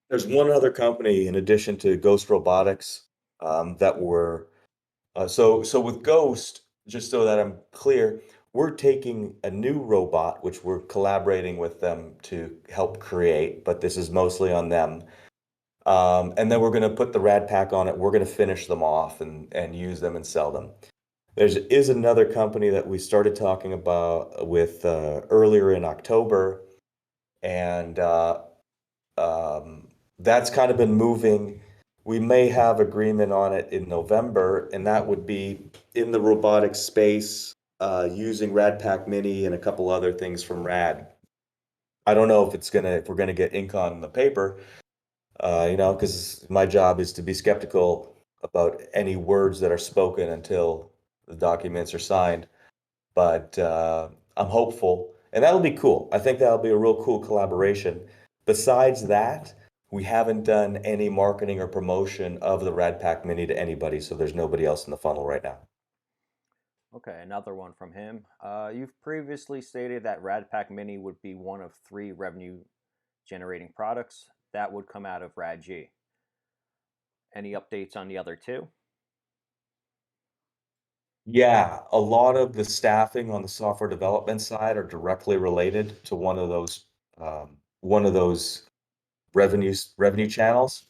[SPEAKER 2] There's one other company in addition to Ghost Robotics that we're so with Ghost, just so that I'm clear, we're taking a new robot, which we're collaborating with them to help create, but this is mostly on them. And then we're going to put the RadPack on it. We're going to finish them off and use them and sell them. Is another company that we started talking about with earlier in October, and that's kind of been moving. We may have agreement on it in November, and that would be in the robotics space, using RadPack Mini and a couple other things from Rad. I don't know if we're gonna get ink on the paper, because my job is to be skeptical about any words that are spoken until the documents are signed. But I'm hopeful, and that'll be cool. I think that'll be a real cool collaboration. Besides that, we haven't done any marketing or promotion of the RadPack Mini to anybody, so there's nobody else in the funnel right now.
[SPEAKER 1] Okay, another one from him. You've previously stated that RadPack Mini would be one of 3 revenue generating products that would come out of RadG. Any updates on the other 2?
[SPEAKER 2] Yeah, a lot of the staffing on the software development side are directly related to one of those revenue channels.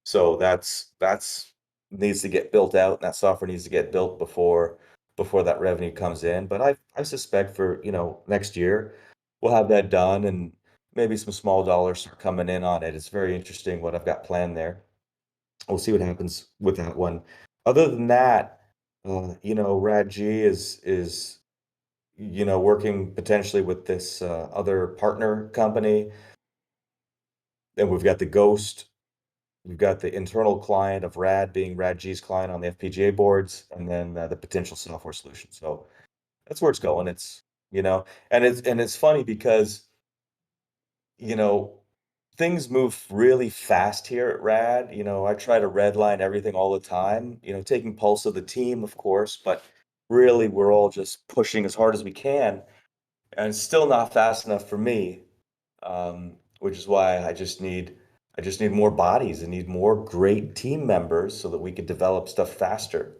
[SPEAKER 2] So that's needs to get built out, and that software needs to get built before that revenue comes in. But I suspect for, next year we'll have that done, and maybe some small dollars start coming in on it. It's very interesting what I've got planned there. We'll see what happens with that one. Other than that, RadG is working potentially with this other partner company. Then we've got the Ghost. We've got the internal client of Rad being RadG's client on the FPGA boards, and then the potential software solution. So that's where it's going. And it's funny because you know things move really fast here at Rad. I try to redline everything all the time. Taking pulse of the team, of course, but really we're all just pushing as hard as we can, and it's still not fast enough for me. Which is why I just need more bodies and need more great team members so that we could develop stuff faster.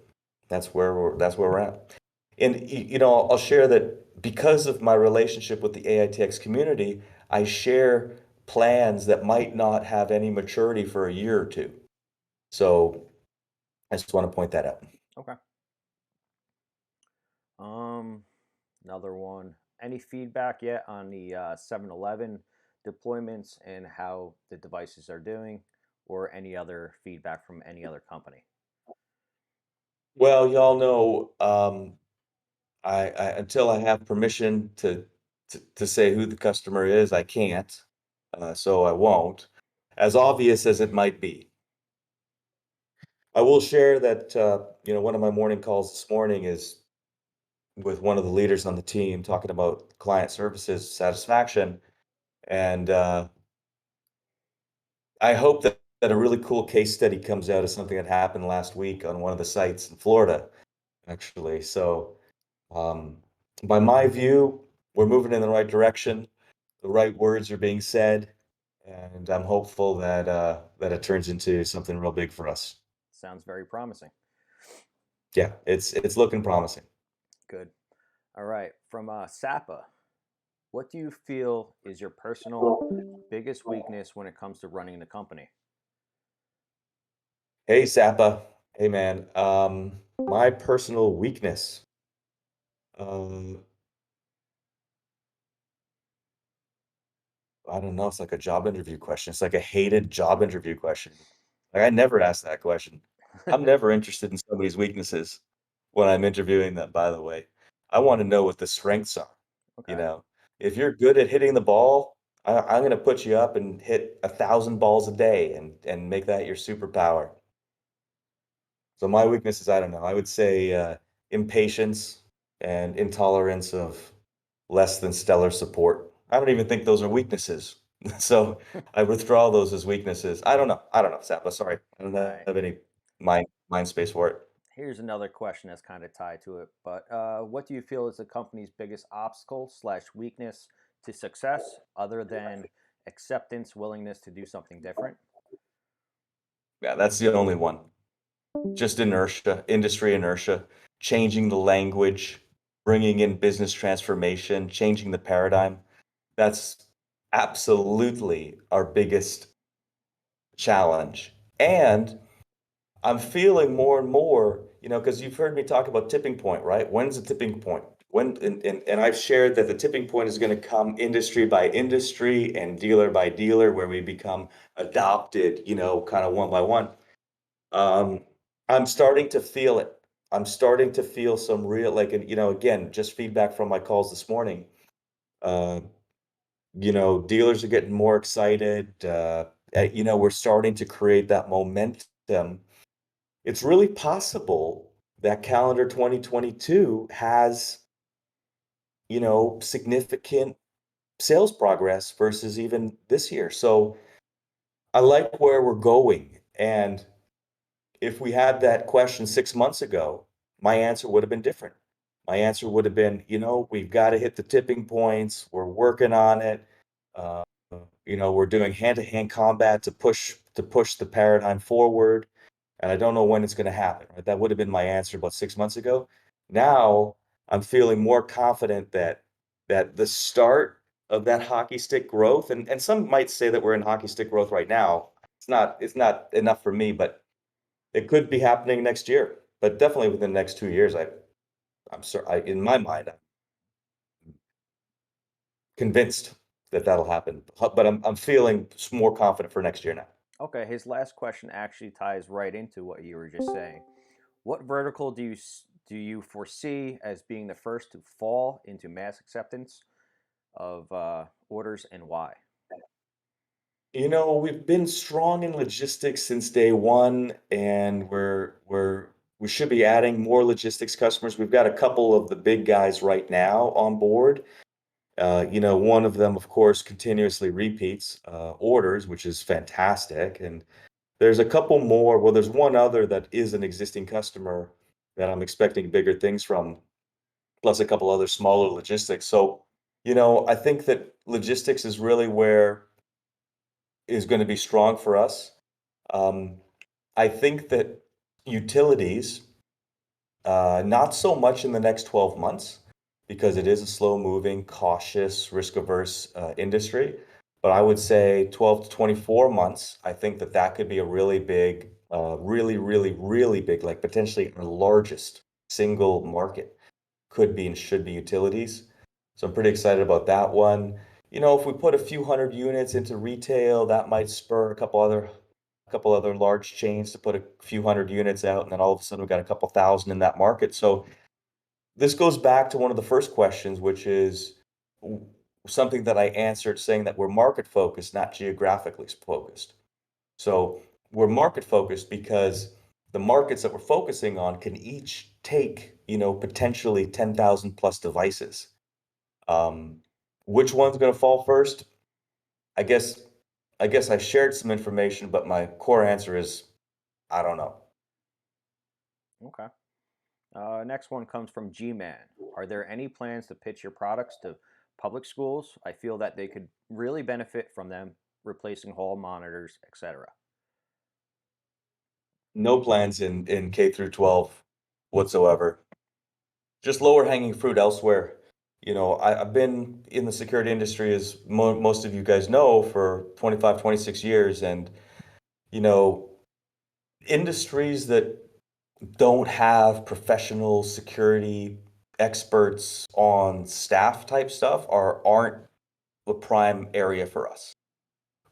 [SPEAKER 2] That's where we're at. And I'll share that because of my relationship with the AITX community, I share plans that might not have any maturity for a year or two. So I just want to point that out.
[SPEAKER 1] Okay. Another one. Any feedback yet on the 7-Eleven deployments and how the devices are doing, or any other feedback from any other company?
[SPEAKER 2] Well, y'all know, I until I have permission to say who the customer is, I can't, so I won't. As obvious as it might be, I will share that one of my morning calls this morning is with one of the leaders on the team talking about client services satisfaction, and I hope that a really cool case study comes out of something that happened last week on one of the sites in Florida, actually. So, by my view, we're moving in the right direction. The right words are being said, and I'm hopeful that it turns into something real big for us.
[SPEAKER 1] Sounds very promising.
[SPEAKER 2] Yeah, it's looking promising.
[SPEAKER 1] Good. All right. From SAPA, what do you feel is your personal biggest weakness when it comes to running the company?
[SPEAKER 2] Hey, Sappa. Hey, man. My personal weakness. Um, I don't know. It's like a job interview question. It's like a hated job interview question. Like I never ask that question. I'm never interested in somebody's weaknesses when I'm interviewing them, by the way. I want to know what the strengths are, you
[SPEAKER 1] Okay.
[SPEAKER 2] know? If you're good at hitting the ball, I'm going to put you up and hit 1,000 balls a day and make that your superpower. So my weakness is, I don't know, I would say impatience and intolerance of less than stellar support. I don't even think those are weaknesses. So I withdraw those as weaknesses. I don't know. I don't know, Sapa. Sorry. I don't
[SPEAKER 1] All right.
[SPEAKER 2] have any mind space for it.
[SPEAKER 1] Here's another question that's kind of tied to it. But what do you feel is the company's biggest obstacle slash weakness to success, other than acceptance, willingness to do something different?
[SPEAKER 2] Yeah, that's the only one. Just inertia, industry inertia, changing the language, bringing in business transformation, changing the paradigm. That's absolutely our biggest challenge. And I'm feeling more and more, because you've heard me talk about tipping point, right? When's the tipping point? And I've shared that the tipping point is going to come industry by industry and dealer by dealer, where we become adopted, kind of one by one. Um, I'm starting to feel it. I'm starting to feel some real, like, again, just feedback from my calls this morning. Uh, Dealers are getting more excited. We're starting to create that momentum. It's really possible that calendar 2022 has, significant sales progress versus even this year. So I like where we're going. And if we had that question 6 months ago, my answer would have been different. My answer would have been, we've got to hit the tipping points. We're working on it. Uh, we're doing hand-to-hand combat to push the paradigm forward. And I don't know when it's going to happen. Right? That would have been my answer about 6 months ago. Now I'm feeling more confident that the start of that hockey stick growth, and some might say that we're in hockey stick growth right now. It's not enough for me, but it could be happening next year. But definitely within the next 2 years, I'm sorry, in my mind, I'm convinced that that'll happen. But I'm feeling more confident for next year now.
[SPEAKER 1] Okay, his last question actually ties right into what you were just saying. What vertical do you foresee as being the first to fall into mass acceptance of orders, and why?
[SPEAKER 2] We've been strong in logistics since day one, and we should be adding more logistics customers. We've got a couple of the big guys right now on board. One of them, of course, continuously repeats orders, which is fantastic. And there's a couple more. Well, there's one other that is an existing customer that I'm expecting bigger things from, plus a couple other smaller logistics. So, I think that logistics is really where is going to be strong for us. Um, I think that utilities, not so much in the next 12 months, because it is a slow moving, cautious, risk averse industry. But I would say 12 to 24 months, I think that that could be a really big, really, really, really big, like potentially our largest single market could be and should be utilities. So I'm pretty excited about that one. If we put a few hundred units into retail, that might spur a couple other large chains to put a few hundred units out, and then all of a sudden we've got a couple thousand in that market. So this goes back to one of the first questions, which is something that I answered saying that we're market focused, not geographically focused. So we're market focused because the markets that we're focusing on can each take, potentially 10,000 plus devices. Um, which one's going to fall first? I guess I guess I shared some information, but my core answer is I don't know.
[SPEAKER 1] Okay. Next one comes from G Man. Are there any plans to pitch your products to public schools? I feel that they could really benefit from them replacing hall monitors, etc.
[SPEAKER 2] No plans in K through 12 whatsoever. Just lower hanging fruit elsewhere. I've been in the security industry, as most of you guys know, for 25, 26 years. And, you know, industries that don't have professional security experts on staff type stuff aren't the prime area for us.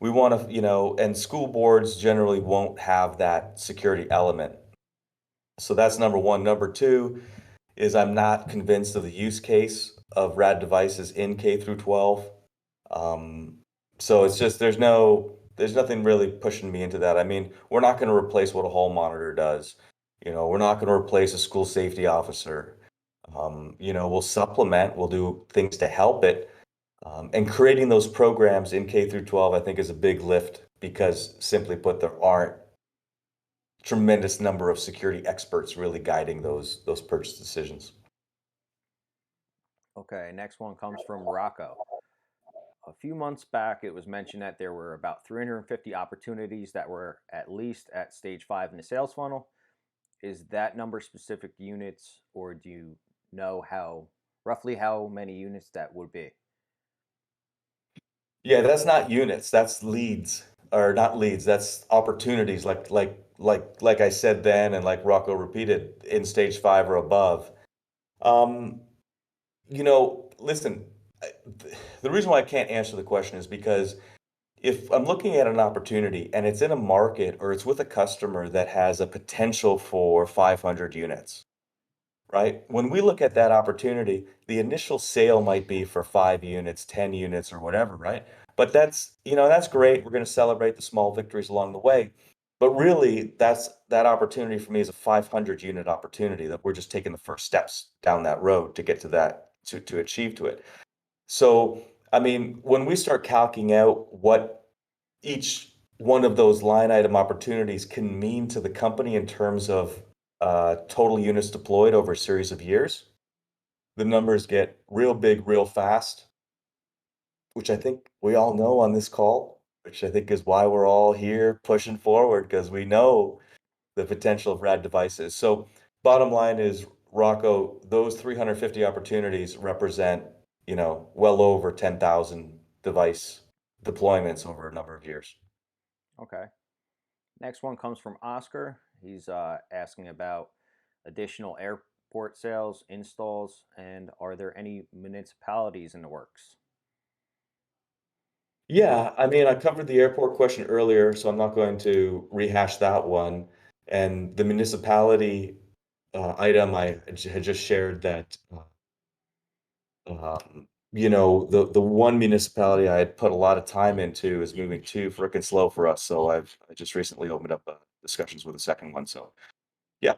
[SPEAKER 2] We want to, and school boards generally won't have that security element. So that's number one. Number two is I'm not convinced of the use case of RAD devices in K through 12. So it's just there's nothing really pushing me into that. I mean, we're not going to replace what a hall monitor does. We're not going to replace a school safety officer. We'll supplement, we'll do things to help it. And creating those programs in K through 12, I think, is a big lift because, simply put, there aren't tremendous number of security experts really guiding those purchase decisions.
[SPEAKER 1] Okay, next one comes from Rocco. A few months back, it was mentioned that there were about 350 opportunities that were at least at stage 5 in the sales funnel. Is that number specific units, or do you know roughly how many units that would be?
[SPEAKER 2] Yeah, that's not units, that's leads, or not leads, that's opportunities like I said then, and like Rocco repeated, in stage 5 or above. Um, Listen, the reason why I can't answer the question is because if I'm looking at an opportunity and it's in a market or it's with a customer that has a potential for 500 units, right? When we look at that opportunity, the initial sale might be for 5 units, 10 units, or whatever, right? But that's great. We're going to celebrate the small victories along the way. But really, that opportunity for me is a 500 unit opportunity that we're just taking the first steps down that road to get to that, to achieve to it. So, I mean, when we start calculating out what each one of those line item opportunities can mean to the company in terms of total units deployed over a series of years, the numbers get real big real fast, which I think we all know on this call, which I think is why we're all here pushing forward because we know the potential of RAD devices. So, bottom line is, Rocco, those 350 opportunities represent, well over 10,000 device deployments over a number of years.
[SPEAKER 1] Okay. Next one comes from Oscar. He's asking about additional airport sales, installs, and are there any municipalities in the works?
[SPEAKER 2] Yeah, I mean, I covered the airport question earlier, so I'm not going to rehash that one. And the municipality item, I had just shared that, the one municipality I had put a lot of time into is moving too frickin' slow for us. So I just recently opened up discussions with a second one. So yeah,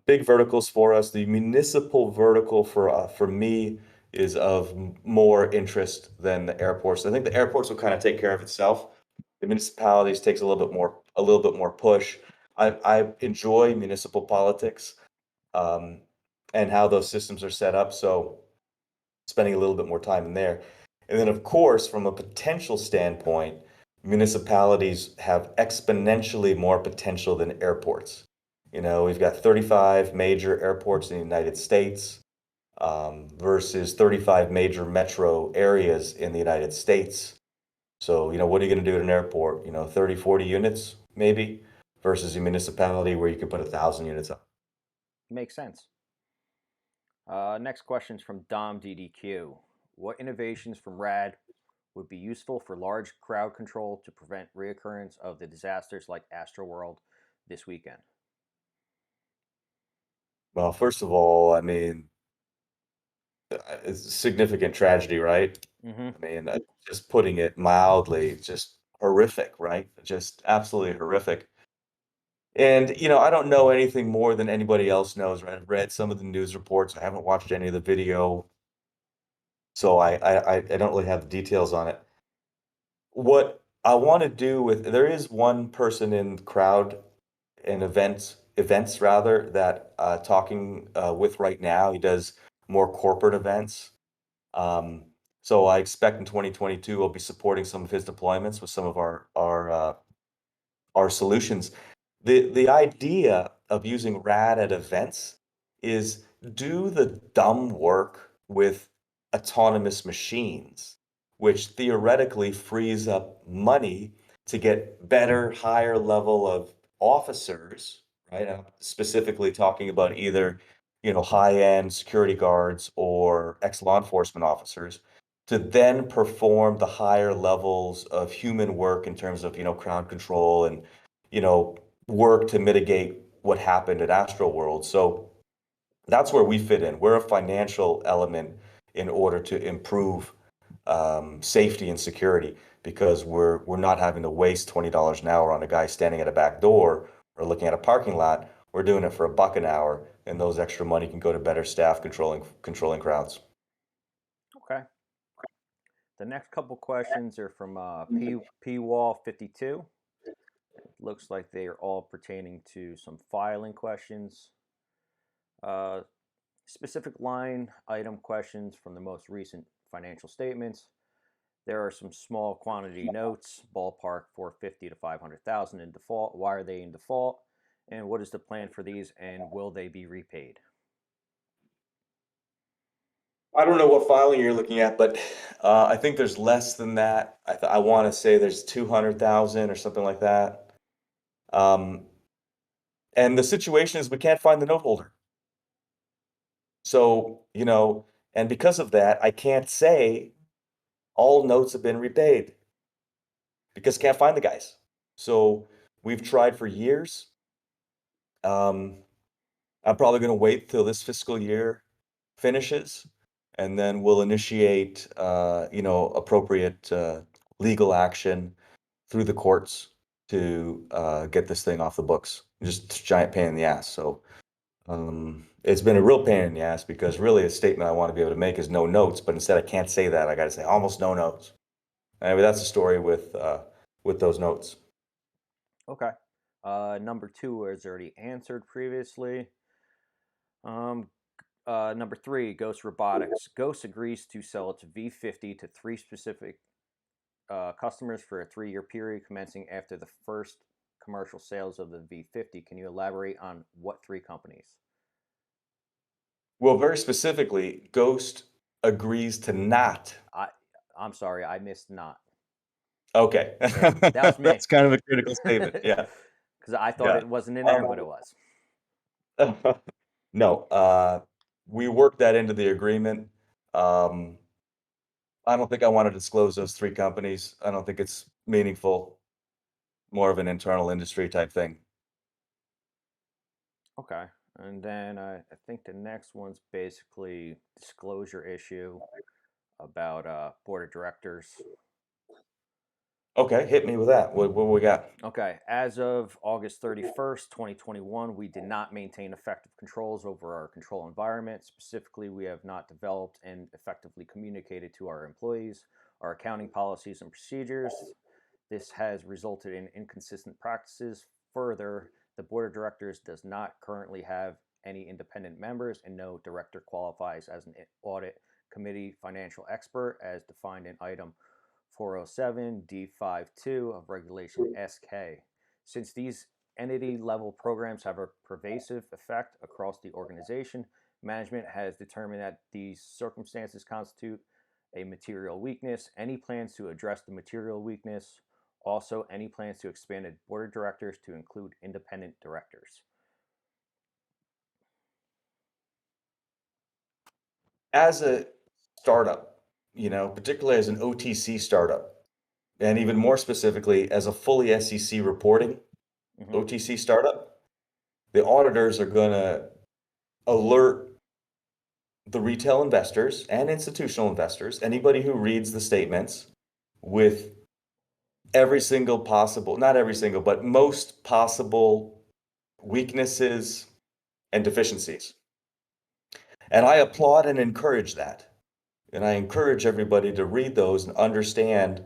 [SPEAKER 2] big verticals for us. The municipal vertical for me is of more interest than the airports. I think the airports will kind of take care of itself. The municipalities takes a little bit more push. I enjoy municipal politics, um, and how those systems are set up. So spending a little bit more time in there. And then, of course, from a potential standpoint, municipalities have exponentially more potential than airports. We've got 35 major airports in the United States, versus 35 major metro areas in the United States. So, what are you going to do at an airport? 30, 40 units maybe, versus a municipality where you could put 1,000 units up.
[SPEAKER 1] Makes sense. Next question is from Dom DDQ. What innovations from RAD would be useful for large crowd control to prevent reoccurrence of the disasters like Astroworld this weekend?
[SPEAKER 2] Well, first of all, I mean, it's a significant tragedy, right?
[SPEAKER 1] Mm-hmm.
[SPEAKER 2] I mean, just putting it mildly, just horrific, right? Just absolutely horrific. And, I don't know anything more than anybody else knows, right? I've read some of the news reports. I haven't watched any of the video, so I don't really have the details on it. What I want to do there is one person in crowd and events rather, that talking with right now. He does more corporate events. Um, so I expect in 2022 we'll be supporting some of his deployments with some of our solutions. The idea of using RAD at events is do the dumb work with autonomous machines, which theoretically frees up money to get better, higher level of officers, right? I'm specifically talking about either, high-end security guards or ex-law enforcement officers, to then perform the higher levels of human work in terms of, crowd control and, you know, work to mitigate what happened at Astroworld. So that's where we fit in. We're a financial element in order to improve safety and security, because we're not having to waste $20 an hour on a guy standing at a back door or looking at a parking lot. We're doing it for $1 an hour, and those extra money can go to better staff controlling crowds.
[SPEAKER 1] Okay. The next couple questions are from P Wall 52. It looks like they are all pertaining to some filing questions. Specific line item questions from the most recent financial statements. There are some small quantity notes, ballpark 450 to 500,000 in default. Why are they in default? And what is the plan for these, and will they be repaid?
[SPEAKER 2] I don't know what filing you're looking at, but I think there's less than that. I want to say there's 200,000 or something like that. And the situation is we can't find the note holder. So, and because of that, I can't say all notes have been repaid because can't find the guys. So we've tried for years. I'm probably going to wait till this fiscal year finishes, and then we'll initiate, appropriate legal action through the courts to get this thing off the books. Just a giant pain in the ass. So it's been a real pain in the ass, because really a statement I want to be able to make is no notes, but instead I can't say that. I got to say almost no notes. Anyway, that's the story with those notes.
[SPEAKER 1] Okay. Number 2 is already answered previously. Number 3, Ghost Robotics. Ghost agrees to sell its V50 to 3 specific customers for a 3-year period commencing after the first commercial sales of the V50. Can you elaborate on what 3 companies?
[SPEAKER 2] Well, very specifically, Ghost agrees to not.
[SPEAKER 1] I'm sorry, I missed not.
[SPEAKER 2] Okay.
[SPEAKER 1] Yeah, that was me.
[SPEAKER 2] That's kind of a critical statement. Yeah.
[SPEAKER 1] Because I thought it wasn't in there, but it was.
[SPEAKER 2] No, we worked that into the agreement. I don't think I want to disclose those 3 companies. I don't think it's meaningful. More of an internal industry type thing.
[SPEAKER 1] Okay. And then I think the next one's basically disclosure issue about board of directors.
[SPEAKER 2] Okay, hit me with that. What we got?
[SPEAKER 1] Okay. As of August 31st, 2021, we did not maintain effective controls over our control environment. Specifically, we have not developed and effectively communicated to our employees our accounting policies and procedures. This has resulted in inconsistent practices. Further, the board of directors does not currently have any independent members, and no director qualifies as an audit committee financial expert as defined in item 407 D52 of Regulation SK. Since these entity level programs have a pervasive effect across the organization, management has determined that these circumstances constitute a material weakness. Any plans to address the material weakness? Also, any plans to expand the board of directors to include independent directors?
[SPEAKER 2] As a startup, particularly as an OTC startup, and even more specifically as a fully SEC reporting OTC startup, the auditors are going to alert the retail investors and institutional investors, anybody who reads the statements, with every single possible, not every single, but most possible weaknesses and deficiencies. And I applaud and encourage that. And I encourage everybody to read those and understand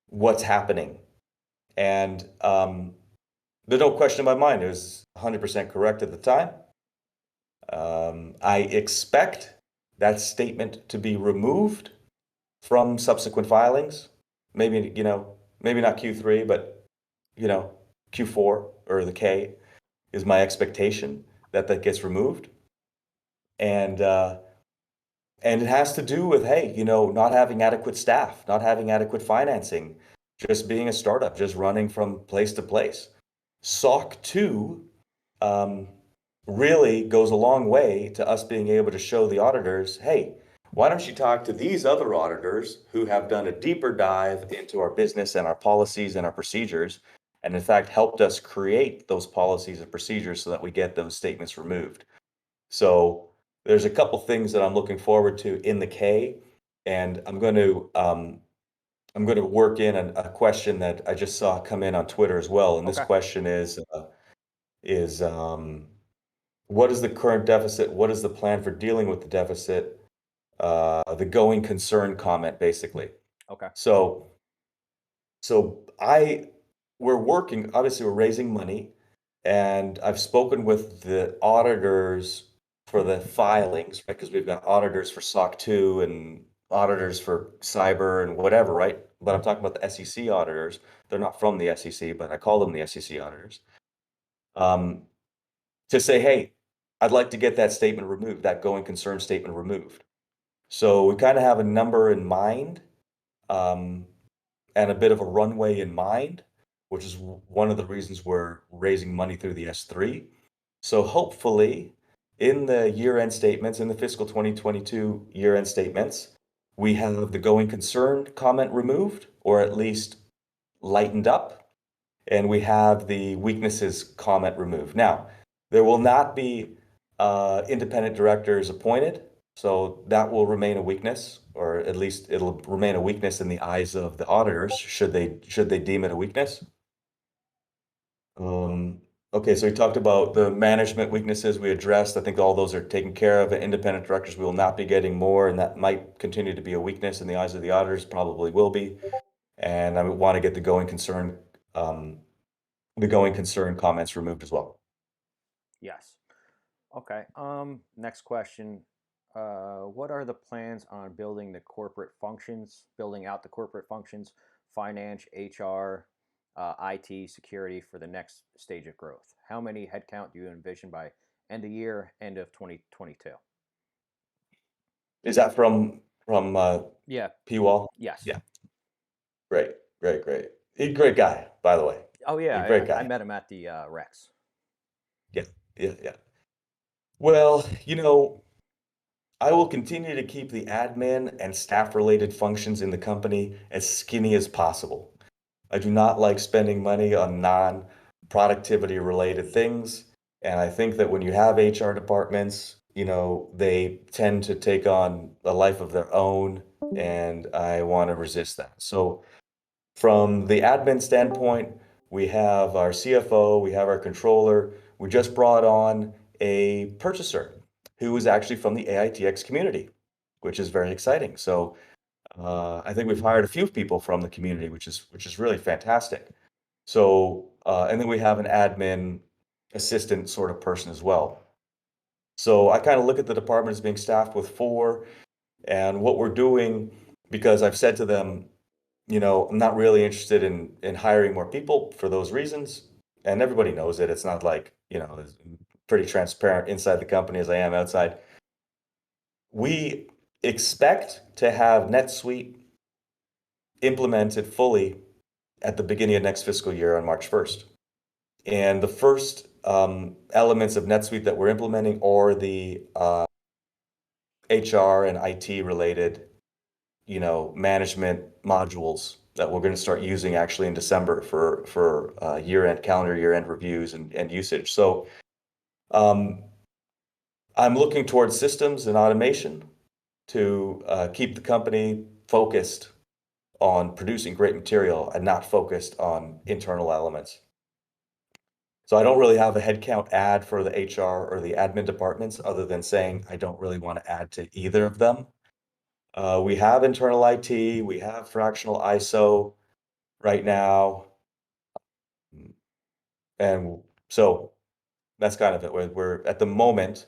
[SPEAKER 2] what's happening. And there's no question in my mind, it was 100% correct at the time. I expect that statement to be removed from subsequent filings. Maybe, maybe not Q3, but, Q4 or the K is my expectation that gets removed. And it has to do with, hey, not having adequate staff, not having adequate financing, just being a startup, just running from place to place. SOC 2 really goes a long way to us being able to show the auditors, hey, why don't you talk to these other auditors who have done a deeper dive into our business and our policies and our procedures, and in fact helped us create those policies and procedures so that we get those statements removed. So there's a couple things that I'm looking forward to in the K, and I'm going to work in a question that I just saw come in on Twitter as well. And this
[SPEAKER 1] Okay.
[SPEAKER 2] question is what is the current deficit? What is the plan for dealing with the deficit? The going concern comment, basically.
[SPEAKER 1] Okay.
[SPEAKER 2] So we're working, obviously we're raising money, and I've spoken with the auditors for the filings, right? Because we've got auditors for SOC 2 and auditors for cyber and whatever, right? But I'm talking about the SEC auditors. They're not from the SEC, but I call them the SEC auditors. To say, hey, I'd like to get that statement removed, that going concern statement removed. So we kind of have a number in mind. And a bit of a runway in mind, which is one of the reasons we're raising money through the S3. So hopefully, in the year-end statements, in the fiscal 2022 year-end statements, we have the going concern comment removed, or at least lightened up, and we have the weaknesses comment removed. Now, there will not be independent directors appointed, so that will remain a weakness, or at least it'll remain a weakness in the eyes of the auditors, should they deem it a weakness. Okay, so we talked about the management weaknesses we addressed. I think all those are taken care of. Independent directors, we will not be getting more, and that might continue to be a weakness in the eyes of the auditors, probably will be. And I would want to get the going concern comments removed as well.
[SPEAKER 1] Yes. Okay. Next question. What are the plans on building out the corporate functions, finance, HR, IT, security for the next stage of growth? How many headcount do you envision by end of year, end of 2022?
[SPEAKER 2] Is that from
[SPEAKER 1] Yeah.
[SPEAKER 2] P-Wall?
[SPEAKER 1] Yes.
[SPEAKER 2] Yeah. Great. He's a great guy, by the way.
[SPEAKER 1] Oh
[SPEAKER 2] He's
[SPEAKER 1] yeah,
[SPEAKER 2] a great
[SPEAKER 1] I
[SPEAKER 2] guy.
[SPEAKER 1] met him at the Rex.
[SPEAKER 2] Yeah. Well, I will continue to keep the admin and staff-related functions in the company as skinny as possible. I do not like spending money on non-productivity related things. And I think that when you have HR departments, they tend to take on a life of their own, and I want to resist that. So from the admin standpoint, we have our CFO, we have our controller. We just brought on a purchaser who is actually from the AITX community, which is very exciting. So I think we've hired a few people from the community, which is really fantastic. So and then we have an admin assistant sort of person as well. So I kind of look at the department as being staffed with 4, and what we're doing, because I've said to them, I'm not really interested in hiring more people for those reasons, and everybody knows it. It's not like, it's pretty transparent inside the company as I am outside. We expect to have NetSuite implemented fully at the beginning of next fiscal year on March 1st. And the first elements of NetSuite that we're implementing are the HR and IT related, management modules that we're going to start using actually in December for calendar year-end reviews and usage. So I'm looking towards systems and automation to keep the company focused on producing great material and not focused on internal elements. So I don't really have a headcount add for the HR or the admin departments, other than saying I don't really want to add to either of them. We have internal IT, we have fractional ISO right now. And so that's kind of it. We're at the moment,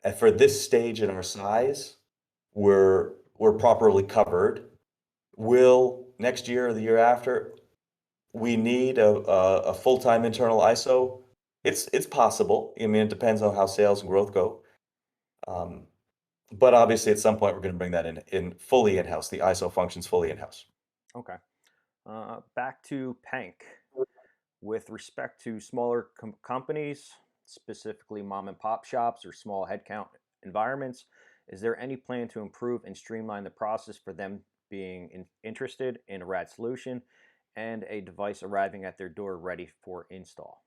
[SPEAKER 2] and for this stage in our size, we're properly covered. Will next year or the year after we need a full-time internal ISO? It's possible. I mean, it depends on how sales and growth go. But obviously, at some point, we're going to bring that in fully in-house. The ISO functions fully in-house.
[SPEAKER 1] Okay. Back to Pank. With respect to smaller companies, specifically mom and pop shops or small headcount environments, is there any plan to improve and streamline the process for them being interested in a RAD solution and a device arriving at their door ready for install?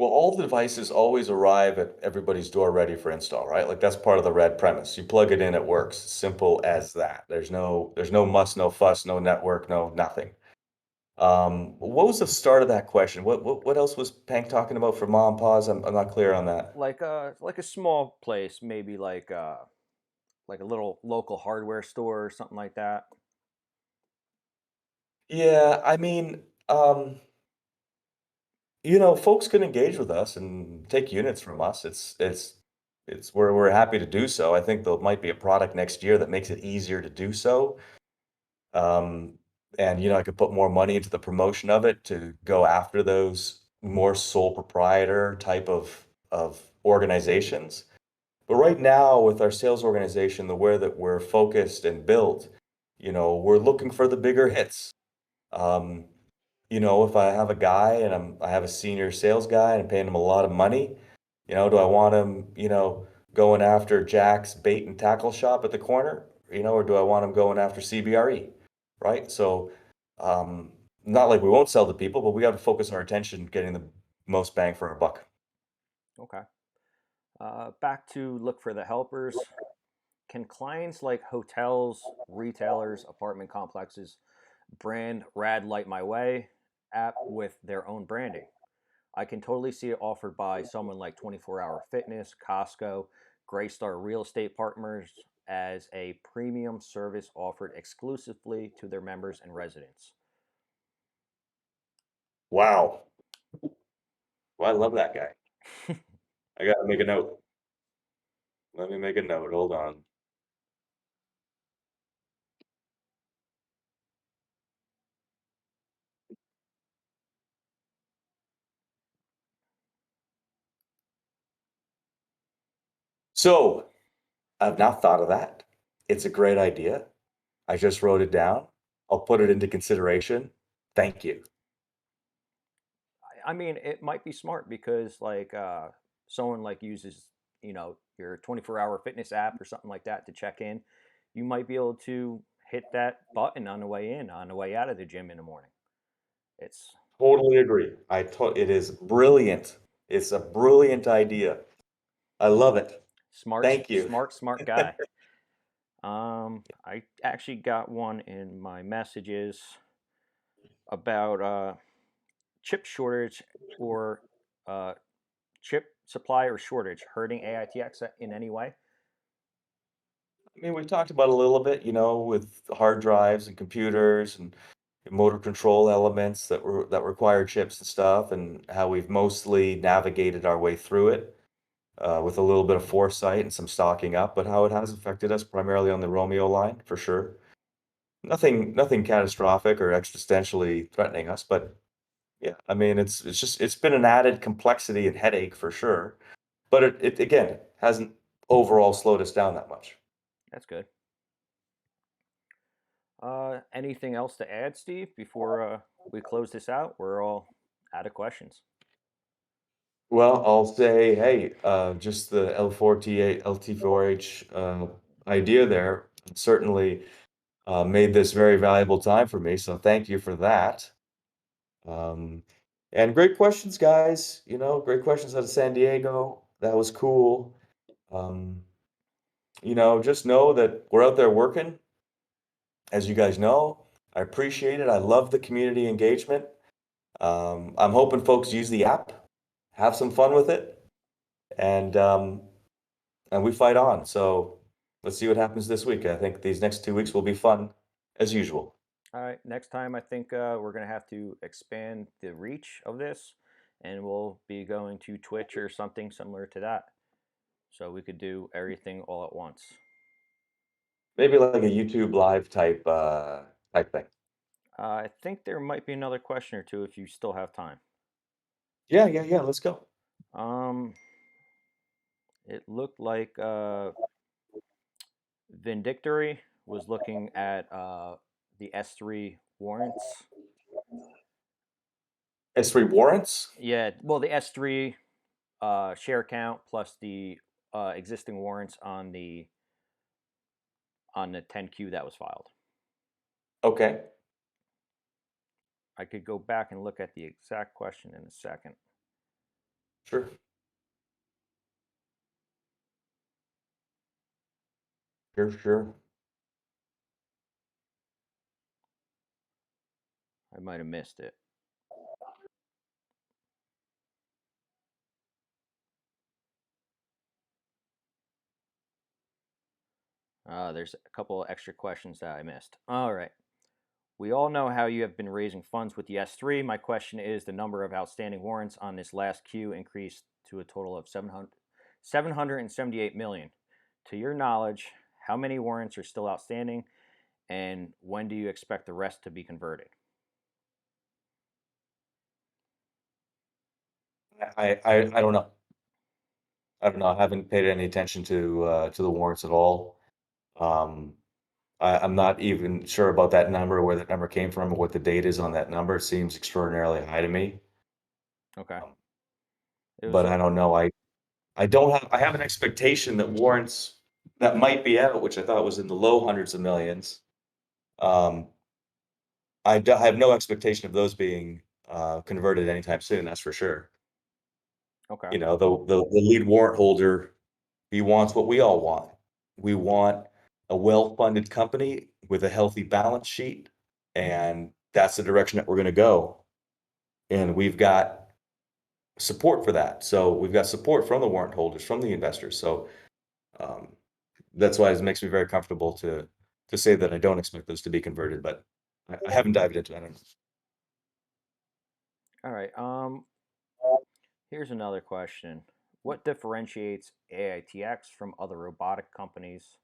[SPEAKER 2] Well, all the devices always arrive at everybody's door ready for install, right? Like that's part of the RAD premise. You plug it in, it works. Simple as that. There's no muss, no fuss, no network, no nothing. What was the start of that question? What else was Pank talking about for mom and pa's? I'm not clear on that.
[SPEAKER 1] Like a small place, maybe like a little local hardware store or something like that.
[SPEAKER 2] Yeah, I mean, folks can engage with us and take units from us. It's we're happy to do so. I think there might be a product next year that makes it easier to do so. Um, and I could put more money into the promotion of it to go after those more sole proprietor type of organizations. But right now, with our sales organization, the way that we're focused and built, we're looking for the bigger hits. Um, if I have a guy and I have a senior sales guy and I'm paying him a lot of money, do I want him, going after Jack's bait and tackle shop at the corner, or do I want him going after CBRE, right? So, um, not like we won't sell to people, but we got to focus our attention getting the most bang for our buck.
[SPEAKER 1] Okay. Back to look for the helpers. Can clients like hotels, retailers, apartment complexes brand Rad Light My Way app with their own branding? I can totally see it offered by someone like 24 Hour Fitness, Costco, Greystar Real Estate Partners as a premium service offered exclusively to their members and residents.
[SPEAKER 2] Wow. Well, I love that guy. I got to make a note. Let me make a note. Hold on. So, I've not thought of that. It's a great idea. I just wrote it down. I'll put it into consideration. Thank you.
[SPEAKER 1] I mean, it might be smart because someone like uses your 24-hour fitness app or something like that to check in. You might be able to hit that button on the way in, on the way out of the gym in the morning. It's
[SPEAKER 2] Totally agree. It is brilliant. It's a brilliant idea. I love it.
[SPEAKER 1] smart,
[SPEAKER 2] Thank you.
[SPEAKER 1] smart guy. I actually got one in my messages about chip shortage or uh, chip supply or shortage hurting AITX in any way.
[SPEAKER 2] I mean, we've talked about it a little bit, with hard drives and computers and motor control elements that require chips and stuff, and how we've mostly navigated our way through it with a little bit of foresight and some stocking up, but how it has affected us primarily on the Romeo line, for sure. Nothing catastrophic or existentially threatening us, but yeah, I mean, it's been an added complexity and headache for sure, but it again hasn't overall slowed us down that much.
[SPEAKER 1] That's good. Anything else to add, Steve, before we close this out? We're all out of questions.
[SPEAKER 2] Well, I'll say, hey, just the L4T8, LT4H idea there certainly made this very valuable time for me. So thank you for that. Um, and great questions, guys. Great questions out of San Diego. That was cool. Um, just know that we're out there working, as you guys know. I appreciate it. I love the community engagement. I'm hoping folks use the app, have some fun with it, and we fight on. So let's see what happens this week. I think these next 2 weeks will be fun, as usual.
[SPEAKER 1] All right, next time I think we're going to have to expand the reach of this, and we'll be going to Twitch or something similar to that. So we could do everything all at once.
[SPEAKER 2] Maybe like a YouTube live type thing.
[SPEAKER 1] I think there might be another question or two if you still have time.
[SPEAKER 2] Yeah, yeah, yeah. Let's go.
[SPEAKER 1] Um, it looked like Vindictory was looking at the S3 warrants.
[SPEAKER 2] S3 warrants.
[SPEAKER 1] Yeah, well, the S3 share count plus the existing warrants on the 10Q that was filed.
[SPEAKER 2] Okay.
[SPEAKER 1] I could go back and look at the exact question in a second.
[SPEAKER 2] Sure. Sure.
[SPEAKER 1] I might have missed it. There's a couple extra questions that I missed. All right. We all know how you have been raising funds with the S3. My question is the number of outstanding warrants on this last queue increased to a total of 778 million. To your knowledge, how many warrants are still outstanding, and when do you expect the rest to be converted?
[SPEAKER 2] I don't know. I don't know. I haven't paid any attention to the warrants at all. Um, I'm not even sure about that number, where that number came from, or what the date is on that number. It seems extraordinarily high to me.
[SPEAKER 1] Okay.
[SPEAKER 2] Um,
[SPEAKER 1] It was
[SPEAKER 2] but I don't know. I don't have. I have an expectation that warrants that might be out, which I thought was in the low hundreds of millions. Um, I have no expectation of those being converted anytime soon. That's for sure.
[SPEAKER 1] okay.
[SPEAKER 2] You know, the lead warrant holder, he wants what we all want. We want a well-funded company with a healthy balance sheet, and that's the direction that we're going to go. And we've got support for that. So we've got support from the warrant holders, from the investors. So um, that's why it makes me very comfortable to say that I don't expect those to be converted, but I haven't dived into that.
[SPEAKER 1] All right. Here's another question. What differentiates AITX from other robotic companies?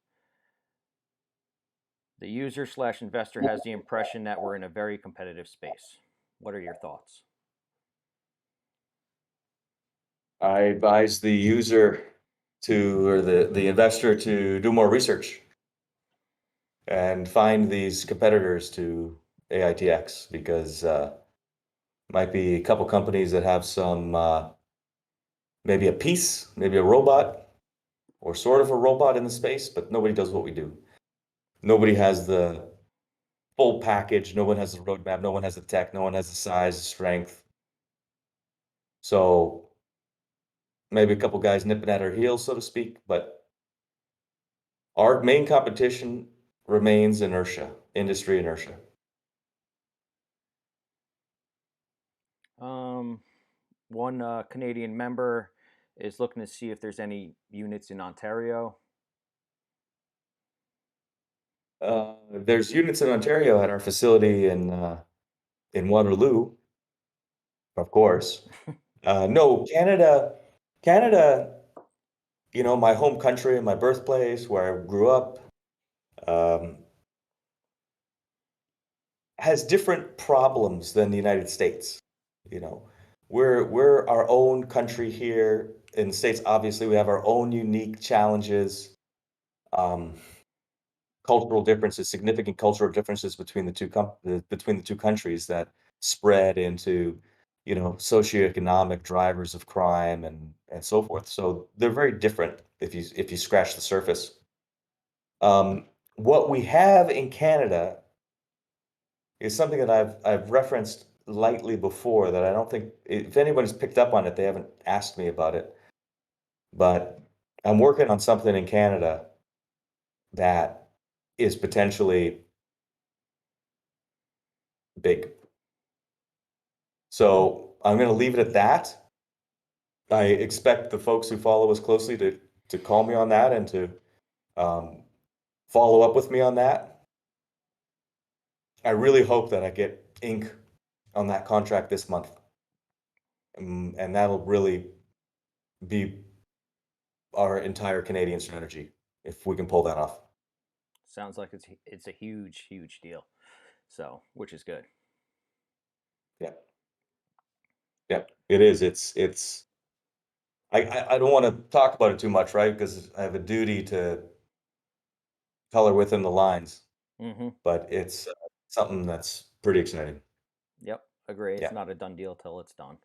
[SPEAKER 1] The user slash investor has the impression that we're in a very competitive space. What are your thoughts?
[SPEAKER 2] I advise the user or the investor to do more research and find these competitors to AITX, because might be a couple companies that have some maybe a piece, maybe a robot or sort of a robot in the space, but nobody does what we do. Nobody has the full package. No one has the roadmap. No one has the tech. No one has the size, the strength. So maybe a couple guys nipping at our heels, so to speak, but our main competition remains inertia, industry inertia.
[SPEAKER 1] Um, One Canadian member is looking to see if there's any units in Ontario.
[SPEAKER 2] There's units in Ontario at our facility in Waterloo, of course. No, Canada, you know, my home country and my birthplace, where I grew up, um, has different problems than the United States. You know, we're our own country here in the States. Obviously, we have our own unique challenges, um, cultural differences, significant cultural differences between between the two countries that spread into, you know, socioeconomic drivers of crime and so forth. So they're very different if you scratch the surface. Um, what we have in Canada is something that I've referenced lightly before, that I don't think, if anybody's picked up on it, they haven't asked me about it. But I'm working on something in Canada that is potentially big. So I'm going to leave it at that. I expect the folks who follow us closely to call me on that and to um, follow up with me on that. I really hope that I get ink on that contract this month, and that'll really be our entire Canadian strategy if we can pull that off.
[SPEAKER 1] Sounds like it's a huge deal. So, which is good.
[SPEAKER 2] Yeah, yeah, it is. It's. I don't want to talk about it too much, right? Because I have a duty to color within the lines.
[SPEAKER 1] Mm-hmm.
[SPEAKER 2] But it's something that's pretty exciting.
[SPEAKER 1] Yep. Agree. It's
[SPEAKER 2] Yeah,
[SPEAKER 1] not a done deal till it's done.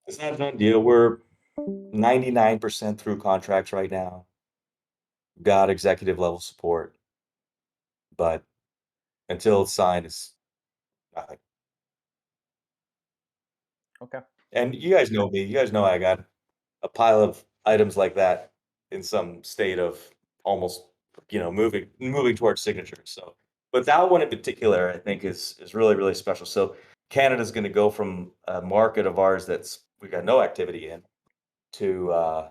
[SPEAKER 2] it's not a done deal. We're 99% through contracts right now. Got executive level support, but until it's signed, it's nothing.
[SPEAKER 1] Okay.
[SPEAKER 2] And you guys know me. You guys know I got a pile of items like that in some state of almost, moving towards signatures. So, but that one in particular, I think is really, really special. So Canada's going to go from a market of ours that's we got no activity in to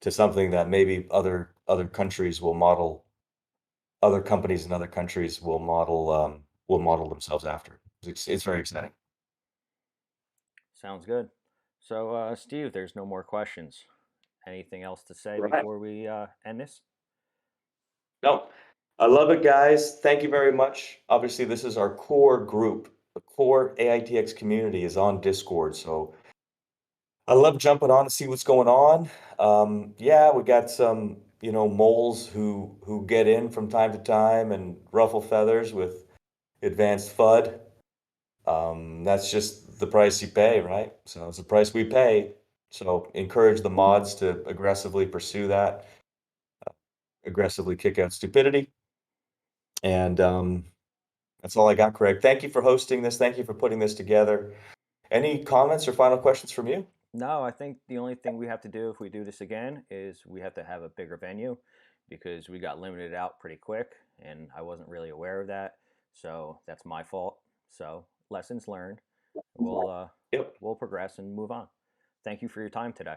[SPEAKER 2] something that maybe other countries will model, other companies in other countries will model themselves after. It's very exciting.
[SPEAKER 1] Sounds good. So, Steve, there's no more questions. Anything else to say
[SPEAKER 2] Right.
[SPEAKER 1] before we end this?
[SPEAKER 2] No, I love it, guys. Thank you very much. Obviously, this is our core group. The core AITX community is on Discord, so I love jumping on to see what's going on. Yeah, we got some, moles who get in from time to time and ruffle feathers with advanced FUD. That's just the price you pay, right? So it's the price we pay. So encourage the mods to aggressively pursue that, aggressively kick out stupidity. And that's all I got, Craig. Thank you for hosting this. Thank you for putting this together. Any comments or final questions from you?
[SPEAKER 1] No, I think the only thing we have to do if we do this again is we have to have a bigger venue because we got limited out pretty quick and I wasn't really aware of that. So that's my fault. So lessons learned.
[SPEAKER 2] Yep.
[SPEAKER 1] We'll progress and move on. Thank you for your time today.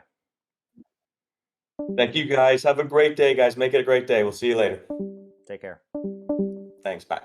[SPEAKER 2] Thank you, guys. Have a great day, guys. Make it a great day. We'll see you later.
[SPEAKER 1] Take care.
[SPEAKER 2] Thanks. Bye.